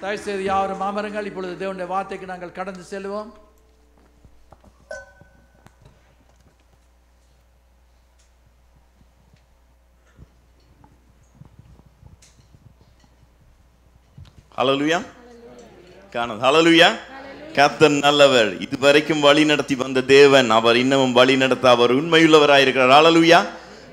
தயவுசெய்து யாவரும் அமருங்கள். இப்பொழுது தேவனுடைய வார்த்தைக்கு நாங்கள் கடந்து செல்வோம். ஹல்லேலூயா. காணோம். ஹல்லேலூயா. கர்த்தர் நல்லவர். இதுவரைக்கும் வழி நடத்தி வந்த தேவன் அவர் இன்னமும் வழி நடத்த அவர் உண்மையுள்ளவராயிருக்கிறார். ஹல்லேலூயா.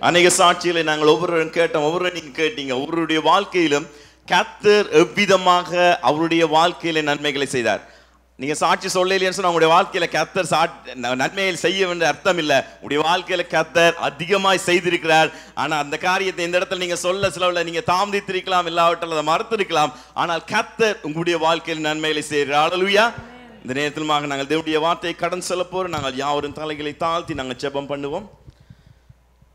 அநேக சாட்சிகளை நாங்கள் ஒவ்வொருவரும் கேட்டோம், ஒவ்வொரு நீங்க கேட்டீங்க. ஒவ்வொருடைய வாழ்க்கையிலும் கர்த்தர் எவ்விதமாக அவருடைய வாழ்க்கையில நன்மைகளை செய்தார். நீங்க சாட்சி சொல்லலைன்னு சொன்னா உங்களுடைய வாழ்க்கையில கர்த்தர் நன்மைகள் செய்ய வேண்டிய அர்த்தம் இல்ல. உங்களுடைய வாழ்க்கையில கர்த்தர் அதிகமாய் செய்திருக்கிறார். ஆனா அந்த காரியத்தை இந்த இடத்துல நீங்க சொல்ல சிலவுல நீங்க தாமதித்திருக்கலாம், இல்லாவிட்டால் அதை மறுத்திருக்கலாம். ஆனால் கர்த்தர் உங்களுடைய வாழ்க்கையில் நன்மைகளை செய்கிறார். ஹல்லேலூயா. இந்த நேரத்திலுமாக நாங்கள் தேவனுடைய வார்த்தையை கடன் சொல்ல போறோம். நாங்கள் யாவரும் தலைகளை தாழ்த்தி நாங்கள் ஜெபம் பண்ணுவோம்.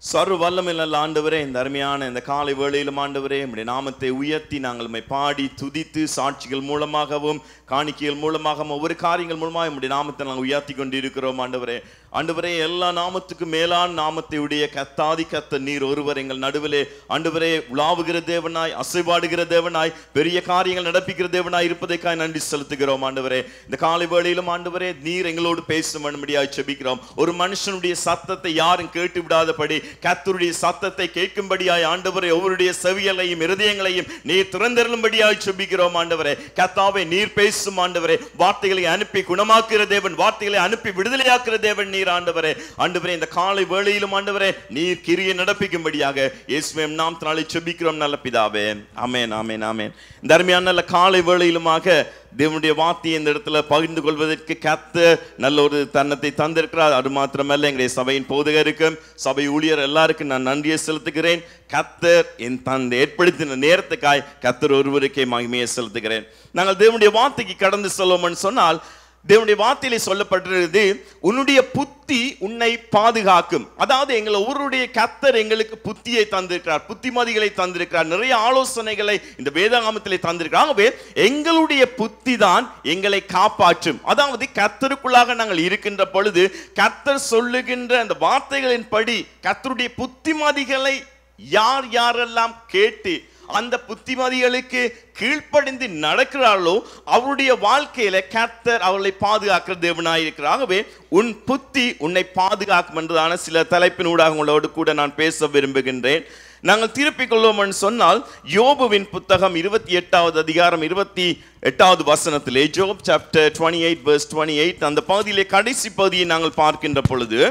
சர்வ வல்லமையுள்ள ஆண்டவரே, இந்த அருமையான இந்த காலை வேளையிலும் ஆண்டவரே உம்முடைய நாமத்தை உயர்த்தி நாங்கள் உம்மை பாடி துதித்து சாட்சிகள் மூலமாகவும் காணிக்கைகள் மூலமாகவும் ஒவ்வொரு காரியங்கள் மூலமாக உம்முடைய நாமத்தை நாங்கள் உயர்த்தி கொண்டிருக்கிறோம். ஆண்டவரே ஆண்டவரே எல்லா நாமத்துக்கும் மேலான நாமத்தை உடைய கர்த்தாதி கர்த்தர் நீர் ஒருவர் எங்கள் நடுவிலே ஆண்டவரே உலாவுகிற தேவனாய், அசைவாடுகிற தேவனாய், பெரிய காரியங்கள் நடப்பிக்கிற தேவனாய் இருப்பதற்காக நன்றி செலுத்துகிறோம். ஆண்டவரே இந்த காலை வேளையிலும் ஆண்டவரே நீர் எங்களோடு பேசும் வேண்டும்படியாய் ஜெபிக்கிறோம். ஒரு மனுஷனுடைய சத்தத்தை யாரும் கேட்டு விடாதபடி கர்த்தருடைய சத்தத்தை கேட்கும்படியாய் ஆண்டவரே ஒவ்வொருடைய செவியலையும் இருதயங்களையும் நீர் திறந்தருளும்படியாய் ஜெபிக்கிறோம். ஆண்டவரே கர்த்தாவே நீர் பேசும் ஆண்டவரே. வார்த்தைகளை அனுப்பி குணமாக்குகிற தேவன், வார்த்தைகளை அனுப்பி விடுதலையாக்குகிற தேவன் நீர் ஆண்டவரே. ஆண்டவரே இந்த காலை வேளையிலும் ஆண்டவரே நீர் கிரியை நடப்பிக்கும்படியாக இயேசுவின் நாமத்தினாலே ஜெபிக்கிறோம் நல்ல பிதாவே. ஆமென் ஆமென் ஆமென். இந்த அருமையான நல்ல காலை வேளையிலுமாக தேவனுடைய வார்த்தையை இந்த இடத்துல பகிர்ந்து கொள்வதற்கு கர்த்தர் நல்ல ஒரு தருணத்தை தந்திருக்கிறார். அது மாத்திரமல்ல எங்களுடைய சபையின் போதகருக்கும் சபை ஊழியர் எல்லாருக்கும் நான் நன்றியை செலுத்துகிறேன். கர்த்தர் என் தந்தை ஏற்படுத்தின நேரத்துக்காய் கர்த்தர் ஒருவருக்கே மகிமையை செலுத்துகிறேன். நாங்கள் தேவனுடைய வார்த்தைக்கு கடந்து செல்வோம்னு சொன்னால் தேவனுடைய வார்த்தையிலே சொல்லப்பட்டிருக்கிறது, உன்னுடைய புத்தி உன்னை பாதுகாக்கும். அதாவது எங்களை ஒருவருடைய கர்த்தர் எங்களுக்கு புத்தியை தந்திருக்கிறார், புத்திமதிகளை தந்திருக்கிறார், நிறைய ஆலோசனைகளை இந்த வேதாகமத்திலே தந்திருக்கிறார். ஆகவே எங்களுடைய புத்தி தான் எங்களை காப்பாற்றும். அதாவது கர்த்தருக்குள்ளாக நாங்கள் இருக்கின்ற பொழுது கர்த்தர் சொல்லுகின்ற அந்த வார்த்தைகளின் படி கர்த்தருடைய புத்திமதிகளை யார் யாரெல்லாம் கேட்டு அந்த புத்திமதிகளுக்கு கீழ்ப்படிந்து நடக்கிறார்களோ அவருடைய வாழ்க்கையில கர்த்தர் அவர்களை பாதுகாக்கிற தேவனாயிருக்கிறார். ஆகவே உன் புத்தி உன்னை பாதுகாக்கும் என்றதான சில தலைப்பினூடாக உங்களோடு கூட நான் பேச விரும்புகின்றேன். நாங்கள் திருப்பிக் கொள்வோம் சொன்னால் யோபுவின் புத்தகம் 28வது அதிகாரம் 28வது வசனத்திலே, ஜோப் சாப்டர் 28 verse 28 அந்த பகுதியிலே கடைசி பகுதியை நாங்கள் பார்க்கின்ற பொழுது,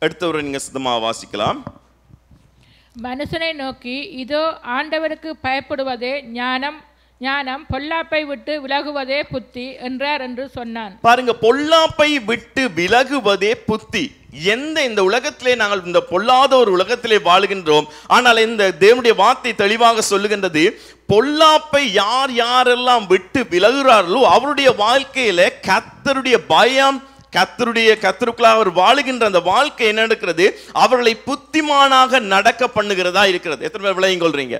அடுத்தவரை நீங்க சுத்தமாக வாசிக்கலாம். மனுஷனை நோக்கி இதோ ஆண்டவருக்கு பயப்படுவதே ஞானம், ஞானம் பொல்லாப்பை விட்டு விலகுவதே புத்தி என்றார் என்று சொன்னான். பாருங்க, பொல்லாப்பை விட்டு விலகுவதே புத்தி. இந்த உலகத்திலே நாங்கள் இந்த பொல்லாத ஒரு உலகத்திலே வாழுகின்றோம். ஆனால் இந்த தேவனுடைய வார்த்தை தெளிவாக சொல்லுகின்றது, பொல்லாப்பை யார் யாரெல்லாம் விட்டு விலகுகிறார்களோ அவருடைய வாழ்க்கையில கர்த்தருடைய பயம், கர்த்தருக்குள்ளாக அவர் வாழுகின்ற அந்த வாழ்க்கை என்ன நடக்கிறது, அவர்களை புத்திமானாக நடக்க பண்ணுகிறதா இருக்கிறது. எத்தனை பேர் விளங்கிக் கொள்றீங்க?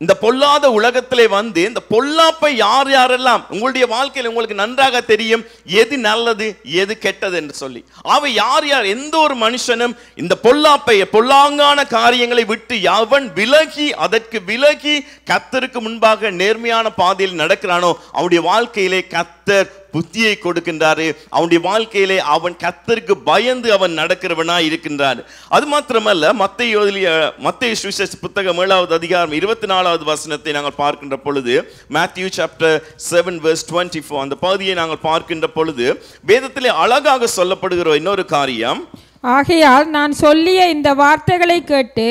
இந்த பொல்லாத உலகத்திலே வந்து இந்த பொல்லாப்பை யார் யாரெல்லாம் உங்களுடைய வாழ்க்கையில் உங்களுக்கு நன்றாக தெரியும் எது நல்லது எது கெட்டது என்று சொல்லி. அவை யார் யார், எந்த ஒரு மனுஷனும் இந்த பொல்லாப்பை பொல்லாங்கான காரியங்களை விட்டு அவன் விலகி அதற்கு விலகி கர்த்தருக்கு முன்பாக நேர்மையான பாதையில் நடக்கிறானோ அவனுடைய வாழ்க்கையிலே கர்த்தர் புத்தியை கொடுக்கின்றாரு. அவனுடைய வாழ்க்கையிலே அவன் கர்த்தருக்கு பயந்து அவன் நடக்கிறவனா இருக்கின்றான். அது மாத்திரமல்ல, மத்தேயு சுவிசேஷ புத்தகம் 7வது அதிகாரம் 24வது வசனத்தை நாங்கள் பார்க்கின்ற பொழுது, மேத்யூ சாப்டர் 7 verse 24 அந்த பகுதியை நாங்கள் பார்க்கின்ற பொழுது வேதத்திலே அழகாக சொல்லப்படுகிற இன்னொரு காரியம், ஆகையால் நான் சொல்லிய இந்த வார்த்தைகளை கேட்டு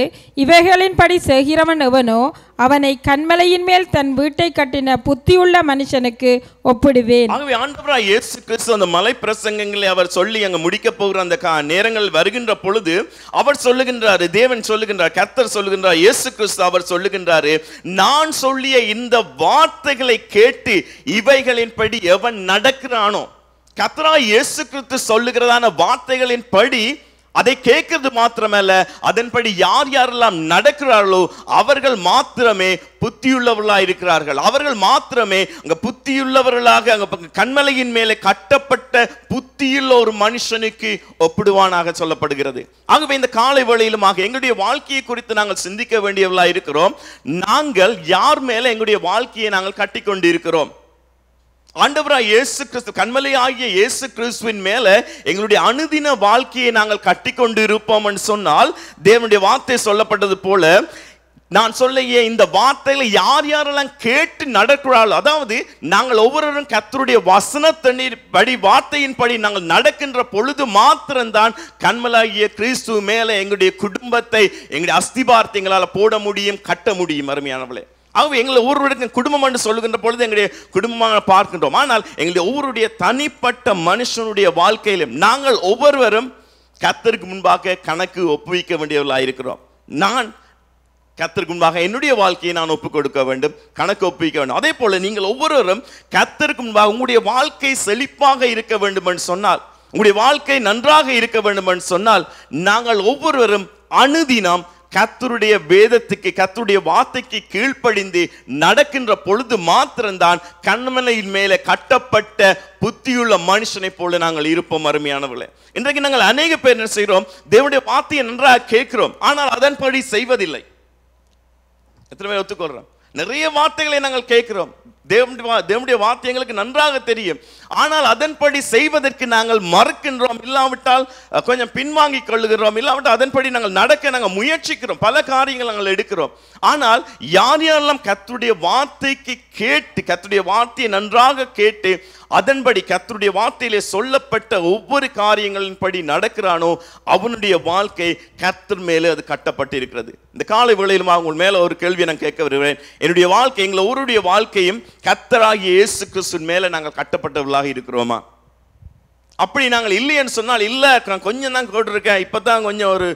இவைகளின்படி செய்கிறவன் எவனோ அவனை கன்மலையின் மேல் தன் வீட்டை கட்டின புத்தியுள்ள மனுஷனுக்கு ஒப்பிடுவேன். ஆகவே ஆண்டவராகிய இயேசு கிறிஸ்து அந்த மலை பிரசங்கங்களை அவர் சொல்லி அங்க முடிக்க போகிற அந்த நேரங்கள் வருகின்ற பொழுது அவர் சொல்லுகின்றாரு, தேவன் சொல்லுகின்றார், கர்த்தர் சொல்லுகின்றார், இயேசு கிறிஸ்து அவர் சொல்லுகின்றாரு, நான் சொல்லிய இந்த வார்த்தைகளை கேட்டு இவைகளின்படி எவன் நடக்கிறானோ, கர்த்தராகிய இயேசு கிறிஸ்து சொல்லுகிறதான வார்த்தைகளின் படி அதை கேட்கிறது மாத்திரமல்ல, அதன்படி யார் யாரெல்லாம் நடக்கிறார்களோ அவர்கள் மாத்திரமே புத்தியுள்ளவர்களாக இருக்கிறார்கள். அவர்கள் மாத்திரமே அங்க புத்தியுள்ளவர்களாக அங்க கண்மலையின் மேலே கட்டப்பட்ட புத்தியுள்ள ஒரு மனுஷனுக்கு ஒப்பிடுவானாக சொல்லப்படுகிறது. ஆகவே இந்த காலை வேளையிலுமாக எங்களுடைய வாழ்க்கையை குறித்து நாங்கள் சிந்திக்க வேண்டியவர்களாக இருக்கிறோம். நாங்கள் யார் மேல எங்களுடைய வாழ்க்கையை நாங்கள் கட்டி கொண்டு இருக்கிறோம்? ஆண்டவராய் இயேசு கிறிஸ்து, கண்மலை ஆகிய இயேசு கிறிஸ்துவின் மேல எங்களுடைய அனுதின வாழ்க்கையை நாங்கள் கட்டி கொண்டு இருப்போம் என்று சொன்னால், தேவனுடைய வார்த்தை சொல்லப்பட்டது போல, நான் சொல்லையே இந்த வார்த்தைகளை யார் யாரெல்லாம் கேட்டு நடக்கிறாள், அதாவது நாங்கள் ஒவ்வொருவரும் கர்த்தருடைய வசனத்தின் படி வார்த்தையின் படி நாங்கள் நடக்கின்ற பொழுது மாத்திரம்தான் கண்மலாகிய கிறிஸ்து மேல எங்களுடைய குடும்பத்தை, எங்களுடைய அஸ்திபாரத்தை எங்களால் போட முடியும், கட்ட முடியும். அருமையானவர்களே, ஆகவே எங்களை ஒவ்வொருவருக்கும் குடும்பம் என்று சொல்லுகின்ற பொழுது எங்களுடைய குடும்பமாக பார்க்கின்றோம். ஆனால் எங்களுடைய ஒவ்வொருடைய தனிப்பட்ட மனுஷனுடைய வாழ்க்கையிலும் நாங்கள் ஒவ்வொருவரும் கர்த்தருக்கு முன்பாக கணக்கு ஒப்புவிக்க வேண்டியவர்களாக இருக்கிறோம். நான் கர்த்தருக்கு முன்பாக என்னுடைய வாழ்க்கையை நான் ஒப்புக் கொடுக்க வேண்டும், கணக்கு ஒப்புவிக்க வேண்டும். அதே போல நீங்கள் ஒவ்வொருவரும் கர்த்தருக்கு முன்பாக உங்களுடைய வாழ்க்கை செழிப்பாக இருக்க வேண்டும் என்று சொன்னால், உங்களுடைய வாழ்க்கை நன்றாக இருக்க வேண்டும் என்று சொன்னால், நாங்கள் ஒவ்வொருவரும் அனுதினம் கர்த்தருடைய வேதத்துக்கு, கர்த்தருடைய வார்த்தைக்கு கீழ்ப்படிந்து நடக்கின்ற பொழுது மாத்திரம்தான் கண்மலையின் மேலே கட்டப்பட்ட புத்தியுள்ள மனுஷனை போல நாங்கள் இருப்போம். அருமையானவர்களே, இன்றைக்கு நாங்கள் அநேக பேர் என்ன செய்கிறோம்? தேவனுடைய வார்த்தையை நன்றாக கேட்கிறோம், ஆனால் அதன்படி செய்வதில்லை. எத்தனை பேர் ஒத்துக்கொள்றோம்? நிறைய வார்த்தைகளை நாங்கள் கேட்கிறோம், தேவனுடைய வார்த்தை எங்களுக்கு நன்றாக தெரியும், ஆனால் அதன்படி செய்வதற்கு நாங்கள் மறுக்கின்றோம், இல்லாவிட்டால் கொஞ்சம் பின்வாங்கி கொள்ளுகிறோம், இல்லாவிட்டால் அதன்படி நாங்கள் நடக்க நாங்கள் முயற்சிக்கிறோம், பல காரியங்கள் நாங்கள் எடுக்கிறோம். ஆனால் யார் யாரெல்லாம் கர்த்தருடைய வார்த்தைக்கு கேட்டு, கர்த்தருடைய வார்த்தையை நன்றாக கேட்டு அதன்படி கர்த்தருடைய வார்த்தையிலே சொல்லப்பட்ட ஒவ்வொரு காரியங்களின் படி நடக்கிறானோ அவனுடைய வாழ்க்கை கர்த்தர் மேலே அது கட்டப்பட்டு இருக்கிறது. இந்த காலை வேளையிலும் உங்கள் மேல ஒரு கேள்வியை நான் கேட்க வருகிறேன். என்னுடைய வாழ்க்கை, எங்களை ஒருவருடைய வாழ்க்கையும் கர்த்தராகிய இயேசு கிறிஸ்துவின் மேலே நாங்கள் கட்டப்பட்டவர்களாக இருக்கிறோமா? அப்படி நாங்கள் இல்லைன்னு சொன்னால், இல்லை நான் கொஞ்சம் தான் கேட்டிருக்கேன், இப்போதான் கொஞ்சம் ஒரு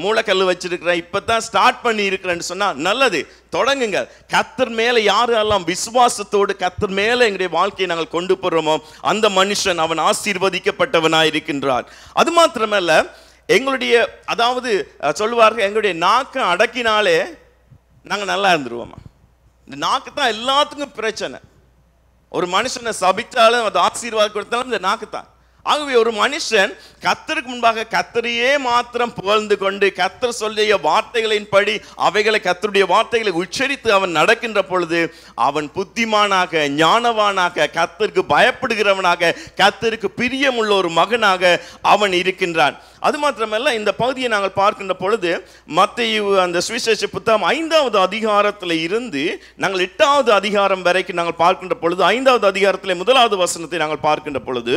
மூளைக்கல் வச்சிருக்கிறேன், இப்பதான் ஸ்டார்ட் பண்ணி இருக்கிறேன்னு சொன்னா நல்லது, தொடங்குங்க. கர்த்தர் மேல யாரெல்லாம் விசுவாசத்தோடு கர்த்தர் மேல எங்களுடைய வாழ்க்கையை நாங்கள் கொண்டு போறோமோ அந்த மனுஷன் அவன் ஆசீர்வதிக்கப்பட்டவனாய் இருக்கின்றான். அது மாத்திரமல்ல, எங்களுடைய, அதாவது சொல்லுவார்கள், எங்களுடைய நாக்கை அடக்கினாலே நாங்கள் நல்லா இருந்துருவோமா? இந்த நாக்கு தான் எல்லாத்துக்கும் பிரச்சனை. ஒரு மனுஷனை சபித்தாலும் அது ஆசீர்வாதம் கொடுத்தாலும் இந்த நாக்கு தான். ஆகவே ஒரு மனுஷன் கர்த்தருக்கு முன்பாக கர்த்தரையே மாத்திரம் புகழ்ந்து கொண்டு கர்த்தர் சொல்லிய வார்த்தைகளின் படி அவைகளை, கர்த்தருடைய வார்த்தைகளை உச்சரித்து அவன் நடக்கின்ற பொழுது அவன் புத்திமானாக, ஞானவானாக, கர்த்தருக்கு பயப்படுகிறவனாக, கர்த்தருக்கு பிரியமுள்ள ஒரு மகனாக அவன் இருக்கின்றான். அது மாத்திரமல்ல, இந்த பகுதியை நாங்கள் பார்க்கின்ற பொழுது மத்தேயு அந்த சுவிசேஷ புத்தகம் 5வது அதிகாரத்தில் இருந்து நாங்கள் 8வது அதிகாரம் வரைக்கும் நாங்கள் பார்க்கின்ற பொழுது 5வது அதிகாரத்தில் 1வது வசனத்தை நாங்கள் பார்க்கின்ற பொழுது,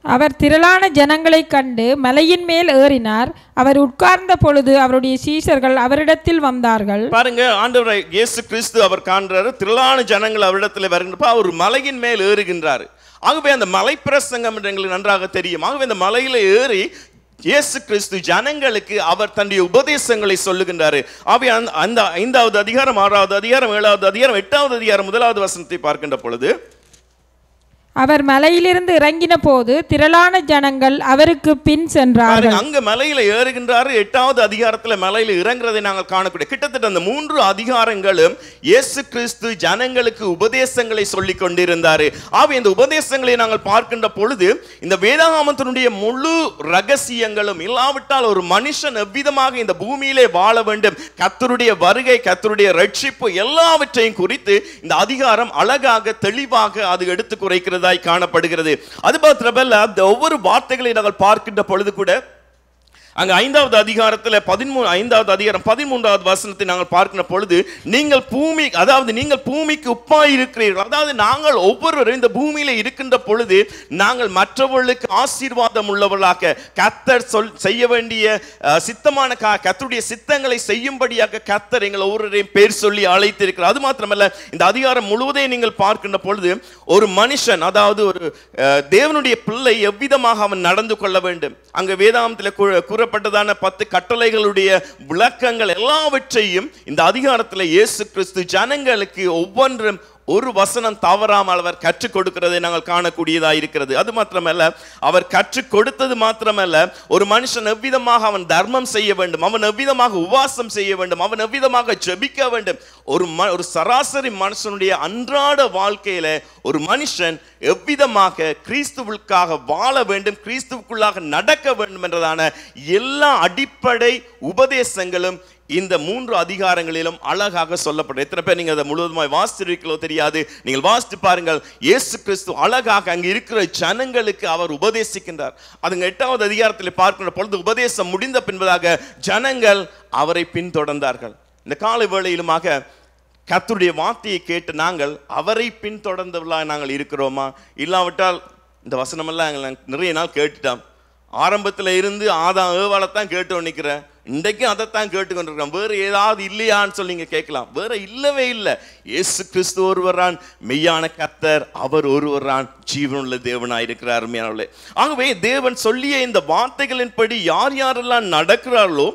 அவர் திரளான ஜனங்களைக் கண்டு மலையின் மேல் ஏறினார். அவர் உட்கார்ந்த பொழுது அவருடைய சீஷர்கள் அவரிடத்தில் வந்தார்கள். பாருங்க, ஆண்டவர் இயேசு கிறிஸ்து அவர் காண்றாரு, திரளான ஜனங்கள் அவரிடத்தில் வருகின்றப்ப அவர் மலையின் மேல் ஏறுகின்றார். ஆகவே அந்த மலை பிரசங்கம் என்று எங்களுக்கு நன்றாக தெரியும். ஆகவே அந்த மலையில ஏறி இயேசு கிறிஸ்து ஜனங்களுக்கு அவர் தன்னுடைய உபதேசங்களை சொல்லுகின்றாரு. ஆகவே அந்த 5வது அதிகாரம், 6வது அதிகாரம், 7வது அதிகாரம், 8வது அதிகாரம் 1வது வசனத்தை பார்க்கின்ற பொழுது, அவர் மலையிலிருந்து இறங்கின போது திரளான ஜனங்கள் அவருக்கு பின் சென்றார்கள். அங்க மலையில ஏறுகின்றாரு. 8வது அதிகாரத்துல மலையில இறங்குறதை நாங்கள் காணக்கூடிய கிட்டத்தட்ட அந்த 3 அதிகாரங்களும் இயேசு கிறிஸ்து ஜனங்களுக்கு உபதேசங்களை சொல்லி கொண்டிருந்தாரு. ஆகவே இந்த உபதேசங்களை நாங்கள் பார்க்கின்ற பொழுது இந்த வேதாகமத்தினுடைய முழு ரகசியங்களும், இல்லாவிட்டால் ஒரு மனுஷன் எவ்விதமாக இந்த பூமியிலே வாழ வேண்டும், கர்த்தருடைய வருகை, கர்த்தருடைய ரட்சிப்பு, எல்லாவற்றையும் குறித்து இந்த அதிகாரம் அழகாக தெளிவாக அது எடுத்து குறைக்கிறது காணப்படுகிறது. அது மாத்திரமல்ல, ஒவ்வொரு வார்த்தைகளை நாங்கள் பார்க்கின்ற பொழுது கூட அங்க 5வது அதிகாரத்தில் 5வது அதிகாரம் 13வது வசனத்தை நாங்கள் பார்க்கிற பொழுது, நீங்கள் பூமி, அதாவது நீங்கள் பூமிக்கு உப்பாய் இருக்கிறீர்கள். அதாவது நாங்கள் ஒவ்வொருவரும் இந்த பூமியில இருக்கின்ற பொழுது நாங்கள் மற்றவர்களுக்கு ஆசீர்வாதம் உள்ளவர்களாக, கர்த்தர் செய்ய வேண்டிய சித்தமான கர்த்தருடைய சித்தங்களை செய்யும்படியாக கர்த்தர் எங்கள் ஒவ்வொருவரையும் பேர் சொல்லி அழைத்திருக்கிறார். அது மாத்திரமல்ல, இந்த அதிகாரம் முழுவதையும் நீங்கள் பார்க்கின்ற பொழுது ஒரு மனுஷன், அதாவது ஒரு தேவனுடைய பிள்ளை எவ்விதமாக அவன் நடந்து கொள்ள வேண்டும், அங்க வேதாகமத்தில் கூறப்பட்டதான 10 கட்டளைகளுடைய விளக்கங்கள் எல்லாவற்றையும் இந்த அதிகாரத்தில் இயேசு கிறிஸ்து ஜனங்களுக்கு ஒவ்வொன்றும் ஒரு வசனம் தவறாமல் அவர் கற்றுக் கொடுக்கிறதை நாங்கள் காணக்கூடியதாக இருக்கிறது. அது மாத்திரமல்ல, அவர் கற்றுக் கொடுத்தது மாத்திரமல்ல, ஒரு மனுஷன் எவ்விதமாக அவன் தர்மம் செய்ய வேண்டும், அவன் எவ்விதமாக உபவாசம் செய்ய வேண்டும், அவன் எவ்விதமாக ஜெபிக்க வேண்டும். ஒரு சராசரி மனுஷனுடைய அன்றாட வாழ்க்கையில ஒரு மனுஷன் எவ்விதமாக கிறிஸ்துவுக்காக வாழ வேண்டும், கிறிஸ்துவுக்குள்ளாக நடக்க வேண்டும் என்றதான எல்லா அடிப்படை உபதேசங்களும் இந்த 3 அதிகாரங்களிலும் அழகாக சொல்லப்படும். எத்தனை பேர் நீங்க அதை முழுவதுமாய் வாசிச்சிருக்கீங்களோ தெரியாது. நீங்கள் வாசித்து பாருங்கள். இயேசு கிறிஸ்து அழகாக அங்க இருக்கிற ஜனங்களுக்கு அவர் உபதேசிக்கின்றார். அதுங்க 8வது அதிகாரத்தில் பார்க்கின்ற பொழுது உபதேசம் முடிந்த பின்பதாக ஜனங்கள் அவரை பின்தொடர்ந்தார்கள். இந்த காலை வேளையிலுமாக கர்த்தருடைய வார்த்தையை கேட்டு நாங்கள் அவரை பின்தொடர்ந்தவர்களாக நாங்கள் இருக்கிறோமா? இல்லாவிட்டால் இந்த வசனமெல்லாம் நிறைய நாள் கேட்டுட்டோம். ஆரம்பத்தில் இருந்து ஆதாம் ஏவாளைத்தான் கேட்டு நிற்கிறேன், இன்றைக்கும் அதைத்தான் கேட்டுக்கொண்டிருக்கிறோம். வேறு ஏதாவது இல்லையான்னு சொல்லி நீங்க கேட்கலாம். வேற இல்லவே இல்லை. இயேசு கிறிஸ்து ஒருவரான் மெய்யான கர்த்தர், அவர் ஒருவரான் ஜீவனுள்ள தேவனாயிருக்கிறார். அருமையானவர்களே, ஆகவே தேவன் சொல்லிய இந்த வார்த்தைகளின்படி யார் யாரெல்லாம் நடக்கிறார்களோ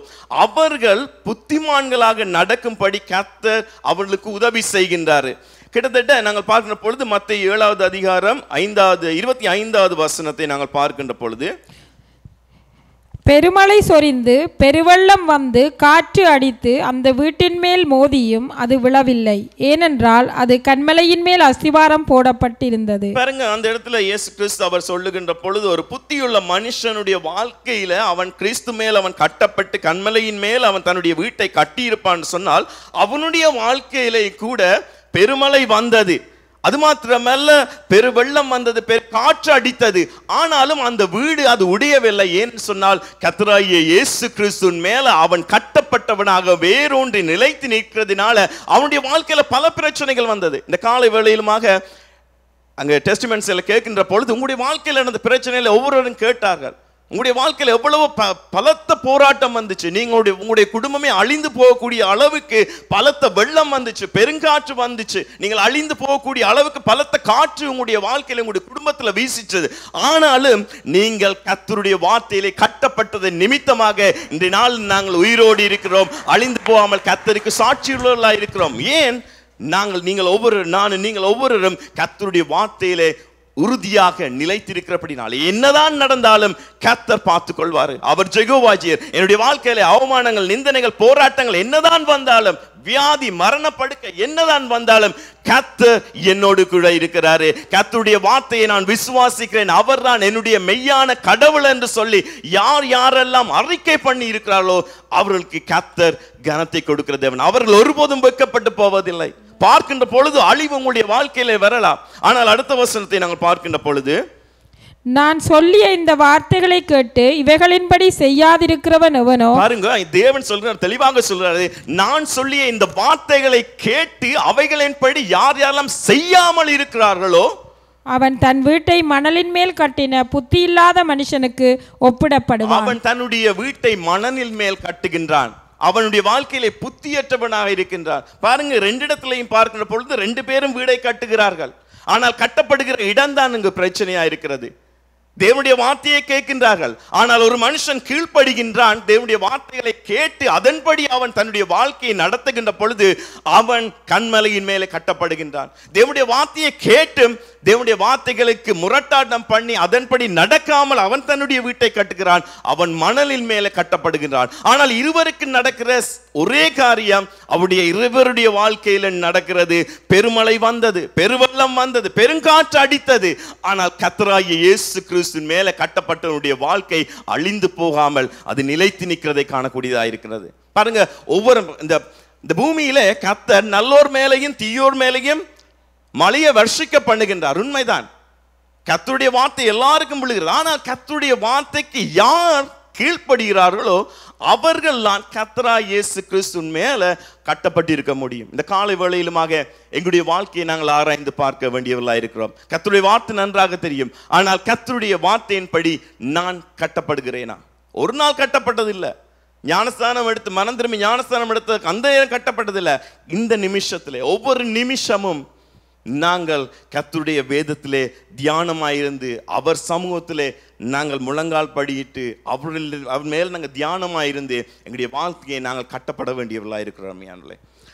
அவர்கள் புத்திமான்களாக நடக்கும்படி கர்த்தர் அவர்களுக்கு உதவி செய்கின்றார். கிட்டத்தட்ட நாங்கள் பார்க்கின்ற பொழுது மத்தேயு 7வது அதிகாரம் 25வது வசனத்தை நாங்கள் பார்க்கின்ற பொழுது, பெருமழை சொரிந்து பெருவெள்ளம் வந்து காற்று அடித்து அந்த வீட்டின் மேல் மோதியும் அது விழவில்லை, ஏனென்றால் அது கன்மலையின் மேல் அஸ்திவாரம் போடப்பட்டிருந்தது. பாருங்க, அந்த இடத்துல இயேசு கிறிஸ்து அவர் சொல்லுகின்ற பொழுது ஒரு புத்தியுள்ள மனுஷனுடைய வாழ்க்கையில அவன் கிறிஸ்து மேல் அவன் கட்டப்பட்டு கன்மலையின் மேல் அவன் தன்னுடைய வீட்டை கட்டியிருப்பான்னு சொன்னால் அவனுடைய வாழ்க்கையிலே கூட பெருமழை வந்தது. அது மாத்திரமல்ல, பெருவெள்ளம் வந்தது, காற்று அடித்தது. ஆனாலும் அந்த வீடு அது உடையவில்லை. ஏன்னு சொன்னால் கர்த்தராகிய இயேசு கிறிஸ்துவின் மேல அவன் கட்டப்பட்டவனாக வேரூன்றி நிலைத்து நிற்கிறதுனால அவனுடைய வாழ்க்கையில பல பிரச்சனைகள் வந்தது. இந்த காலை வேளையிலுமாக அங்க டெஸ்டிமெண்ட்ஸ்ல கேட்கின்ற பொழுது உங்களுடைய வாழ்க்கையில் நடந்த பிரச்சனையில ஒவ்வொருவரும் கேட்டார்கள். உங்களுடைய வாழ்க்கையில் எவ்வளவு பலத்த போராட்டம் வந்துச்சு, உங்களுடைய குடும்பமே அழிந்து போகக்கூடிய அளவுக்கு பலத்த வெள்ளம் வந்துச்சு, பெருங்காற்று வந்துச்சு, நீங்கள் அழிந்து போகக்கூடிய அளவுக்கு பலத்த காற்று உங்களுடைய வாழ்க்கையில உங்களுடைய குடும்பத்தில் வீசிச்சது. ஆனாலும் நீங்கள் கர்த்தருடைய வார்த்தையிலே கட்டப்பட்டது நிமித்தமாக இன்றைய நாள் நாங்கள் உயிரோடு இருக்கிறோம், அழிந்து போகாமல் கர்த்தருக்கு சாட்சியுள்ளவர்களாக இருக்கிறோம். ஏன்? நீங்கள் ஒவ்வொருவரும் கர்த்தருடைய வார்த்தையிலே உறுதியாக நிலைத்திருக்கிறபடினாலே என்னதான் நடந்தாலும் கர்த்தர் பார்த்துக் கொள்வார். அவர் ஜெகோவா ஜீர். என்னுடைய வாழ்க்கையில அவமானங்கள், நிந்தனைகள், போராட்டங்கள் என்னதான் வந்தாலும், வியாதி, மரணப்படுக்கை என்னதான் வந்தாலும் கர்த்தர் என்னோடு கூட இருக்கிறாரு. கர்த்தருடைய வார்த்தையை நான் விசுவாசிக்கிறேன், அவர் தான் என்னுடைய மெய்யான கடவுள் என்று சொல்லி யாரெல்லாம் அறிக்கை பண்ணி இருக்கிறார்களோ அவர்களுக்கு கர்த்தர் கனத்தை கொடுக்கிற தேவன். அவர்கள் ஒருபோதும் வெட்கப்பட்டு போவதில்லை. பார்க்கின்ற பொழுது அழிவு உங்களுடைய வாழ்க்கையிலே வரலாம். ஆனால் அடுத்த வசனத்தை நாங்கள் பார்க்கின்ற பொழுது, நான் சொல்லிய இந்த வார்த்தைகளை கேட்டு இவைகளின்படி செய்யாதிருக்கிறவன் எவனோ. பாருங்க, தேவன் சொல்றார், தெளிவாக சொல்றாரு, நான் சொல்லிய இந்த வார்த்தைகளை கேட்டு அவைகளின்படி யாரெல்லாம் செய்யாமல் இருக்கிறார்களோ அவன் தன் வீட்டை மணலின் மேல் கட்டின புத்தி இல்லாத மனுஷனுக்கு ஒப்பிடப்படுவான். அவன் தன்னுடைய வீட்டை மணலின் மேல் கட்டுகின்றான். அவனுடைய வாழ்க்கையிலே புத்தியற்றவனாக இருக்கின்றான். பாருங்க, 2 இடத்திலையும் பார்க்கின்ற பொழுது 2 பேரும் வீடை கட்டுகிறார்கள். ஆனால் கட்டப்படுகிற இடம்தான் இங்கு பிரச்சனையா இருக்கிறது. தேவனுடைய வார்த்தையை கேட்கின்றார்கள், ஆனால் ஒரு மனுஷன் கீழ்ப்படுகின்றான். தேவனுடைய வார்த்தைகளை கேட்டு அதன்படி அவன் தன்னுடைய வாழ்க்கையை நடத்துகின்ற பொழுது அவன் கன்மலையின் மேலே கட்டப்படுகின்றான். தேவனுடைய வார்த்தையை கேட்டும் தேவனுடைய வார்த்தைகளுக்கு முரட்டாட்டம் பண்ணி அதன்படி நடக்காமல் அவன் தன்னுடைய வீட்டை கட்டுகிறான். அவன் மணலின் மேலே கட்டப்படுகின்றான். ஆனால் இருவருக்கு நடக்கிற ஒரே காரியம் அவருடைய இருவருடைய வாழ்க்கையில் நடக்கிறது. பெருமழை வந்தது, பெருவெள்ளம் வந்தது, பெருங்காற்று அடித்தது. ஆனால் கர்த்தராகிய இயேசு கிறிஸ்துவின் மேலே கட்டப்பட்டவனுடைய வாழ்க்கை அழிந்து போகாமல் அது நிலைத்து நிற்கிறதை காணக்கூடியதாக இருக்கிறது. பாருங்க, ஒவ்வொரு இந்த பூமியில கர்த்தர் நல்லோர் மேலையும் தீயோர் மேலையும் மழையை வர்ஷிக்க பண்ணுகின்றார். உண்மைதான், கர்த்தருடைய வார்த்தை எல்லாருக்கும் விழுகிறது. ஆனால் கர்த்தருடைய வார்த்தைக்கு யார் கீழ்ப்படுகிறார்களோ அவர்கள் தான் கர்த்தராகிய இயேசு கிறிஸ்துவின் மேல கட்டப்பட்டிருக்க முடியும். இந்த காலை வேளையிலுமாக எங்களுடைய வாழ்க்கையை நாங்கள் ஆராய்ந்து பார்க்க வேண்டியவர்களாக இருக்கிறோம். கர்த்தருடைய வார்த்தை நன்றாக தெரியும். ஆனால் கர்த்தருடைய வார்த்தையின்படி நான் கட்டப்படுகிறேனா? ஒரு நாள் கட்டப்பட்டதில்லை. ஞானஸ்தானம் எடுத்து மனம் திரும்பி ஞானஸ்தானம் எடுத்து அந்த நேரம் கட்டப்பட்டதில்லை. இந்த நிமிஷத்திலே ஒவ்வொரு நிமிஷமும் நாங்கள் கர்த்தருடைய வேதத்திலே தியானமாயிருந்து அவர் சமூகத்திலே நாங்கள் முழங்கால் படியிட்டு அவர் மேல் நாங்கள் தியானமாயிருந்து எங்களுடைய வாழ்க்கையை நாங்கள் கட்டப்பட வேண்டியவர்களாக இருக்கிறோம்.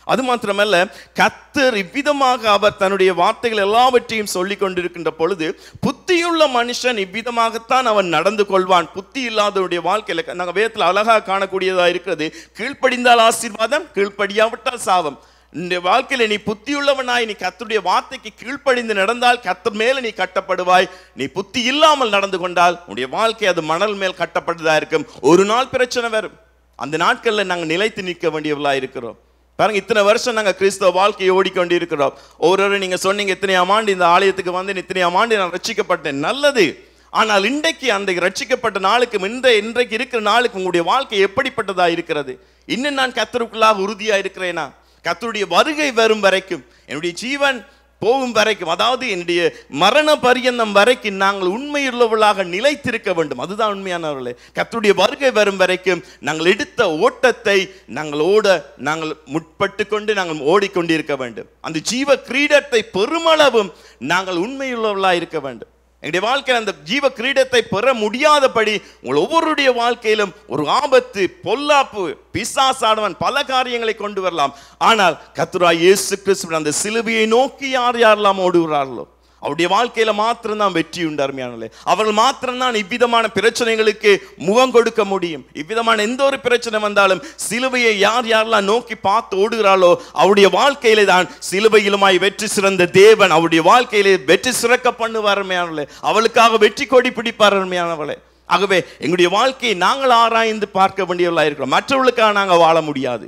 அது மாத்திரமல்ல, கர்த்தர் இவ்விதமாக அவர் தன்னுடைய வார்த்தைகள் எல்லாவற்றையும் சொல்லி கொண்டிருக்கின்ற பொழுது, புத்தியுள்ள மனுஷன் இவ்விதமாகத்தான் அவன் நடந்து கொள்வான். புத்தி இல்லாதவருடைய வாழ்க்கையில நாங்கள் வேதத்தில் அழகாக காணக்கூடியதா இருக்கிறது. கீழ்ப்படிந்தால் ஆசீர்வாதம், கீழ்ப்படியாவிட்டால் சாபம். இந்த வாழ்க்கையில நீ புத்தியுள்ளவனாய் நீ கர்த்தருடைய வார்த்தைக்கு கீழ்ப்படிந்து நடந்தால் கர்த்தர் மேல நீ கட்டப்படுவாய். நீ புத்தி இல்லாமல் நடந்து கொண்டால் உன்னுடைய வாழ்க்கை அது மணல் மேல் கட்டப்பட்டதா இருக்கும். ஒரு நாள் பிரச்சனை வரும். அந்த நாட்கள்ல நாங்கள் நிலைத்து நிற்க வேண்டியவர்களா இருக்கிறோம். பாருங்க, இத்தனை வருஷம் நாங்கள் கிறிஸ்தவ வாழ்க்கையை ஓடிக்கொண்டு இருக்கிறோம். ஒவ்வொரு நீங்க சொன்னீங்க, இத்தனையாம் ஆண்டு இந்த ஆலயத்துக்கு வந்து இத்தனையாம் ஆண்டு நான் ரட்சிக்கப்பட்டேன். நல்லது. ஆனால் இன்றைக்கு அந்த ரட்சிக்கப்பட்ட நாளுக்கு இன்றைக்கு இருக்கிற நாளுக்கு உங்களுடைய வாழ்க்கை எப்படிப்பட்டதா இருக்கிறது? இன்னும் நான் கர்த்தருக்குள்ளாக உறுதியா இருக்கிறேனா? கர்த்தருடைய வருகை வரும் வரைக்கும், என்னுடைய ஜீவன் போகும் வரைக்கும், அதாவது என்னுடைய மரண பரியந்தம் வரைக்கும் நாங்கள் உண்மையுள்ளவர்களாக நிலைத்திருக்க வேண்டும். அதுதான் உண்மையானவர்களே. கர்த்தருடைய வருகை வரும் வரைக்கும் நாங்கள் எடுத்த ஓட்டத்தை நாங்கள் முற்பட்டு கொண்டு நாங்கள் ஓடிக்கொண்டிருக்க வேண்டும். அந்த ஜீவ கிரீடத்தை பெருமளவும் நாங்கள் உண்மையுள்ளவர்களாக இருக்க வேண்டும். எங்களுடைய வாழ்க்கையில் அந்த ஜீவ கிரீடத்தை பெற முடியாதபடி உங்கள் ஒவ்வொருடைய வாழ்க்கையிலும் ஒரு ஆபத்து, பொல்லாப்பு, பிசாசானவன் பல காரியங்களை கொண்டு வரலாம். ஆனால் கர்த்தராகிய இயேசு கிறிஸ்து அந்த சிலுவையை நோக்கி யாரெல்லாம் ஓடுகிறார்களோ அவருடைய வாழ்க்கையில மாத்திரம்தான் வெற்றி உண்டு. அருமையானவர்களே, அவர்கள் மாத்திரம்தான் இவ்விதமான பிரச்சனைகளுக்கு முகம் கொடுக்க முடியும். இவ்விதமான எந்த ஒரு பிரச்சனை வந்தாலும் சிலுவையை யாரெல்லாம் நோக்கி பார்த்து ஓடுகிறாளோ அவருடைய வாழ்க்கையிலே தான் சிலுவையிலுமாய் வெற்றி சிறந்த தேவன் அவருடைய வாழ்க்கையிலே வெற்றி சிறக்க பண்ணுவார். அருமையானவர்களே, அவளுக்காக வெற்றி கொடி பிடிப்பார். அருமையானவர்களே, ஆகவே எங்களுடைய வாழ்க்கையை நாங்கள் ஆராய்ந்து பார்க்க வேண்டியவர்களாக இருக்கிறோம். மற்றவர்களுக்காக நாங்கள் வாழ முடியாது,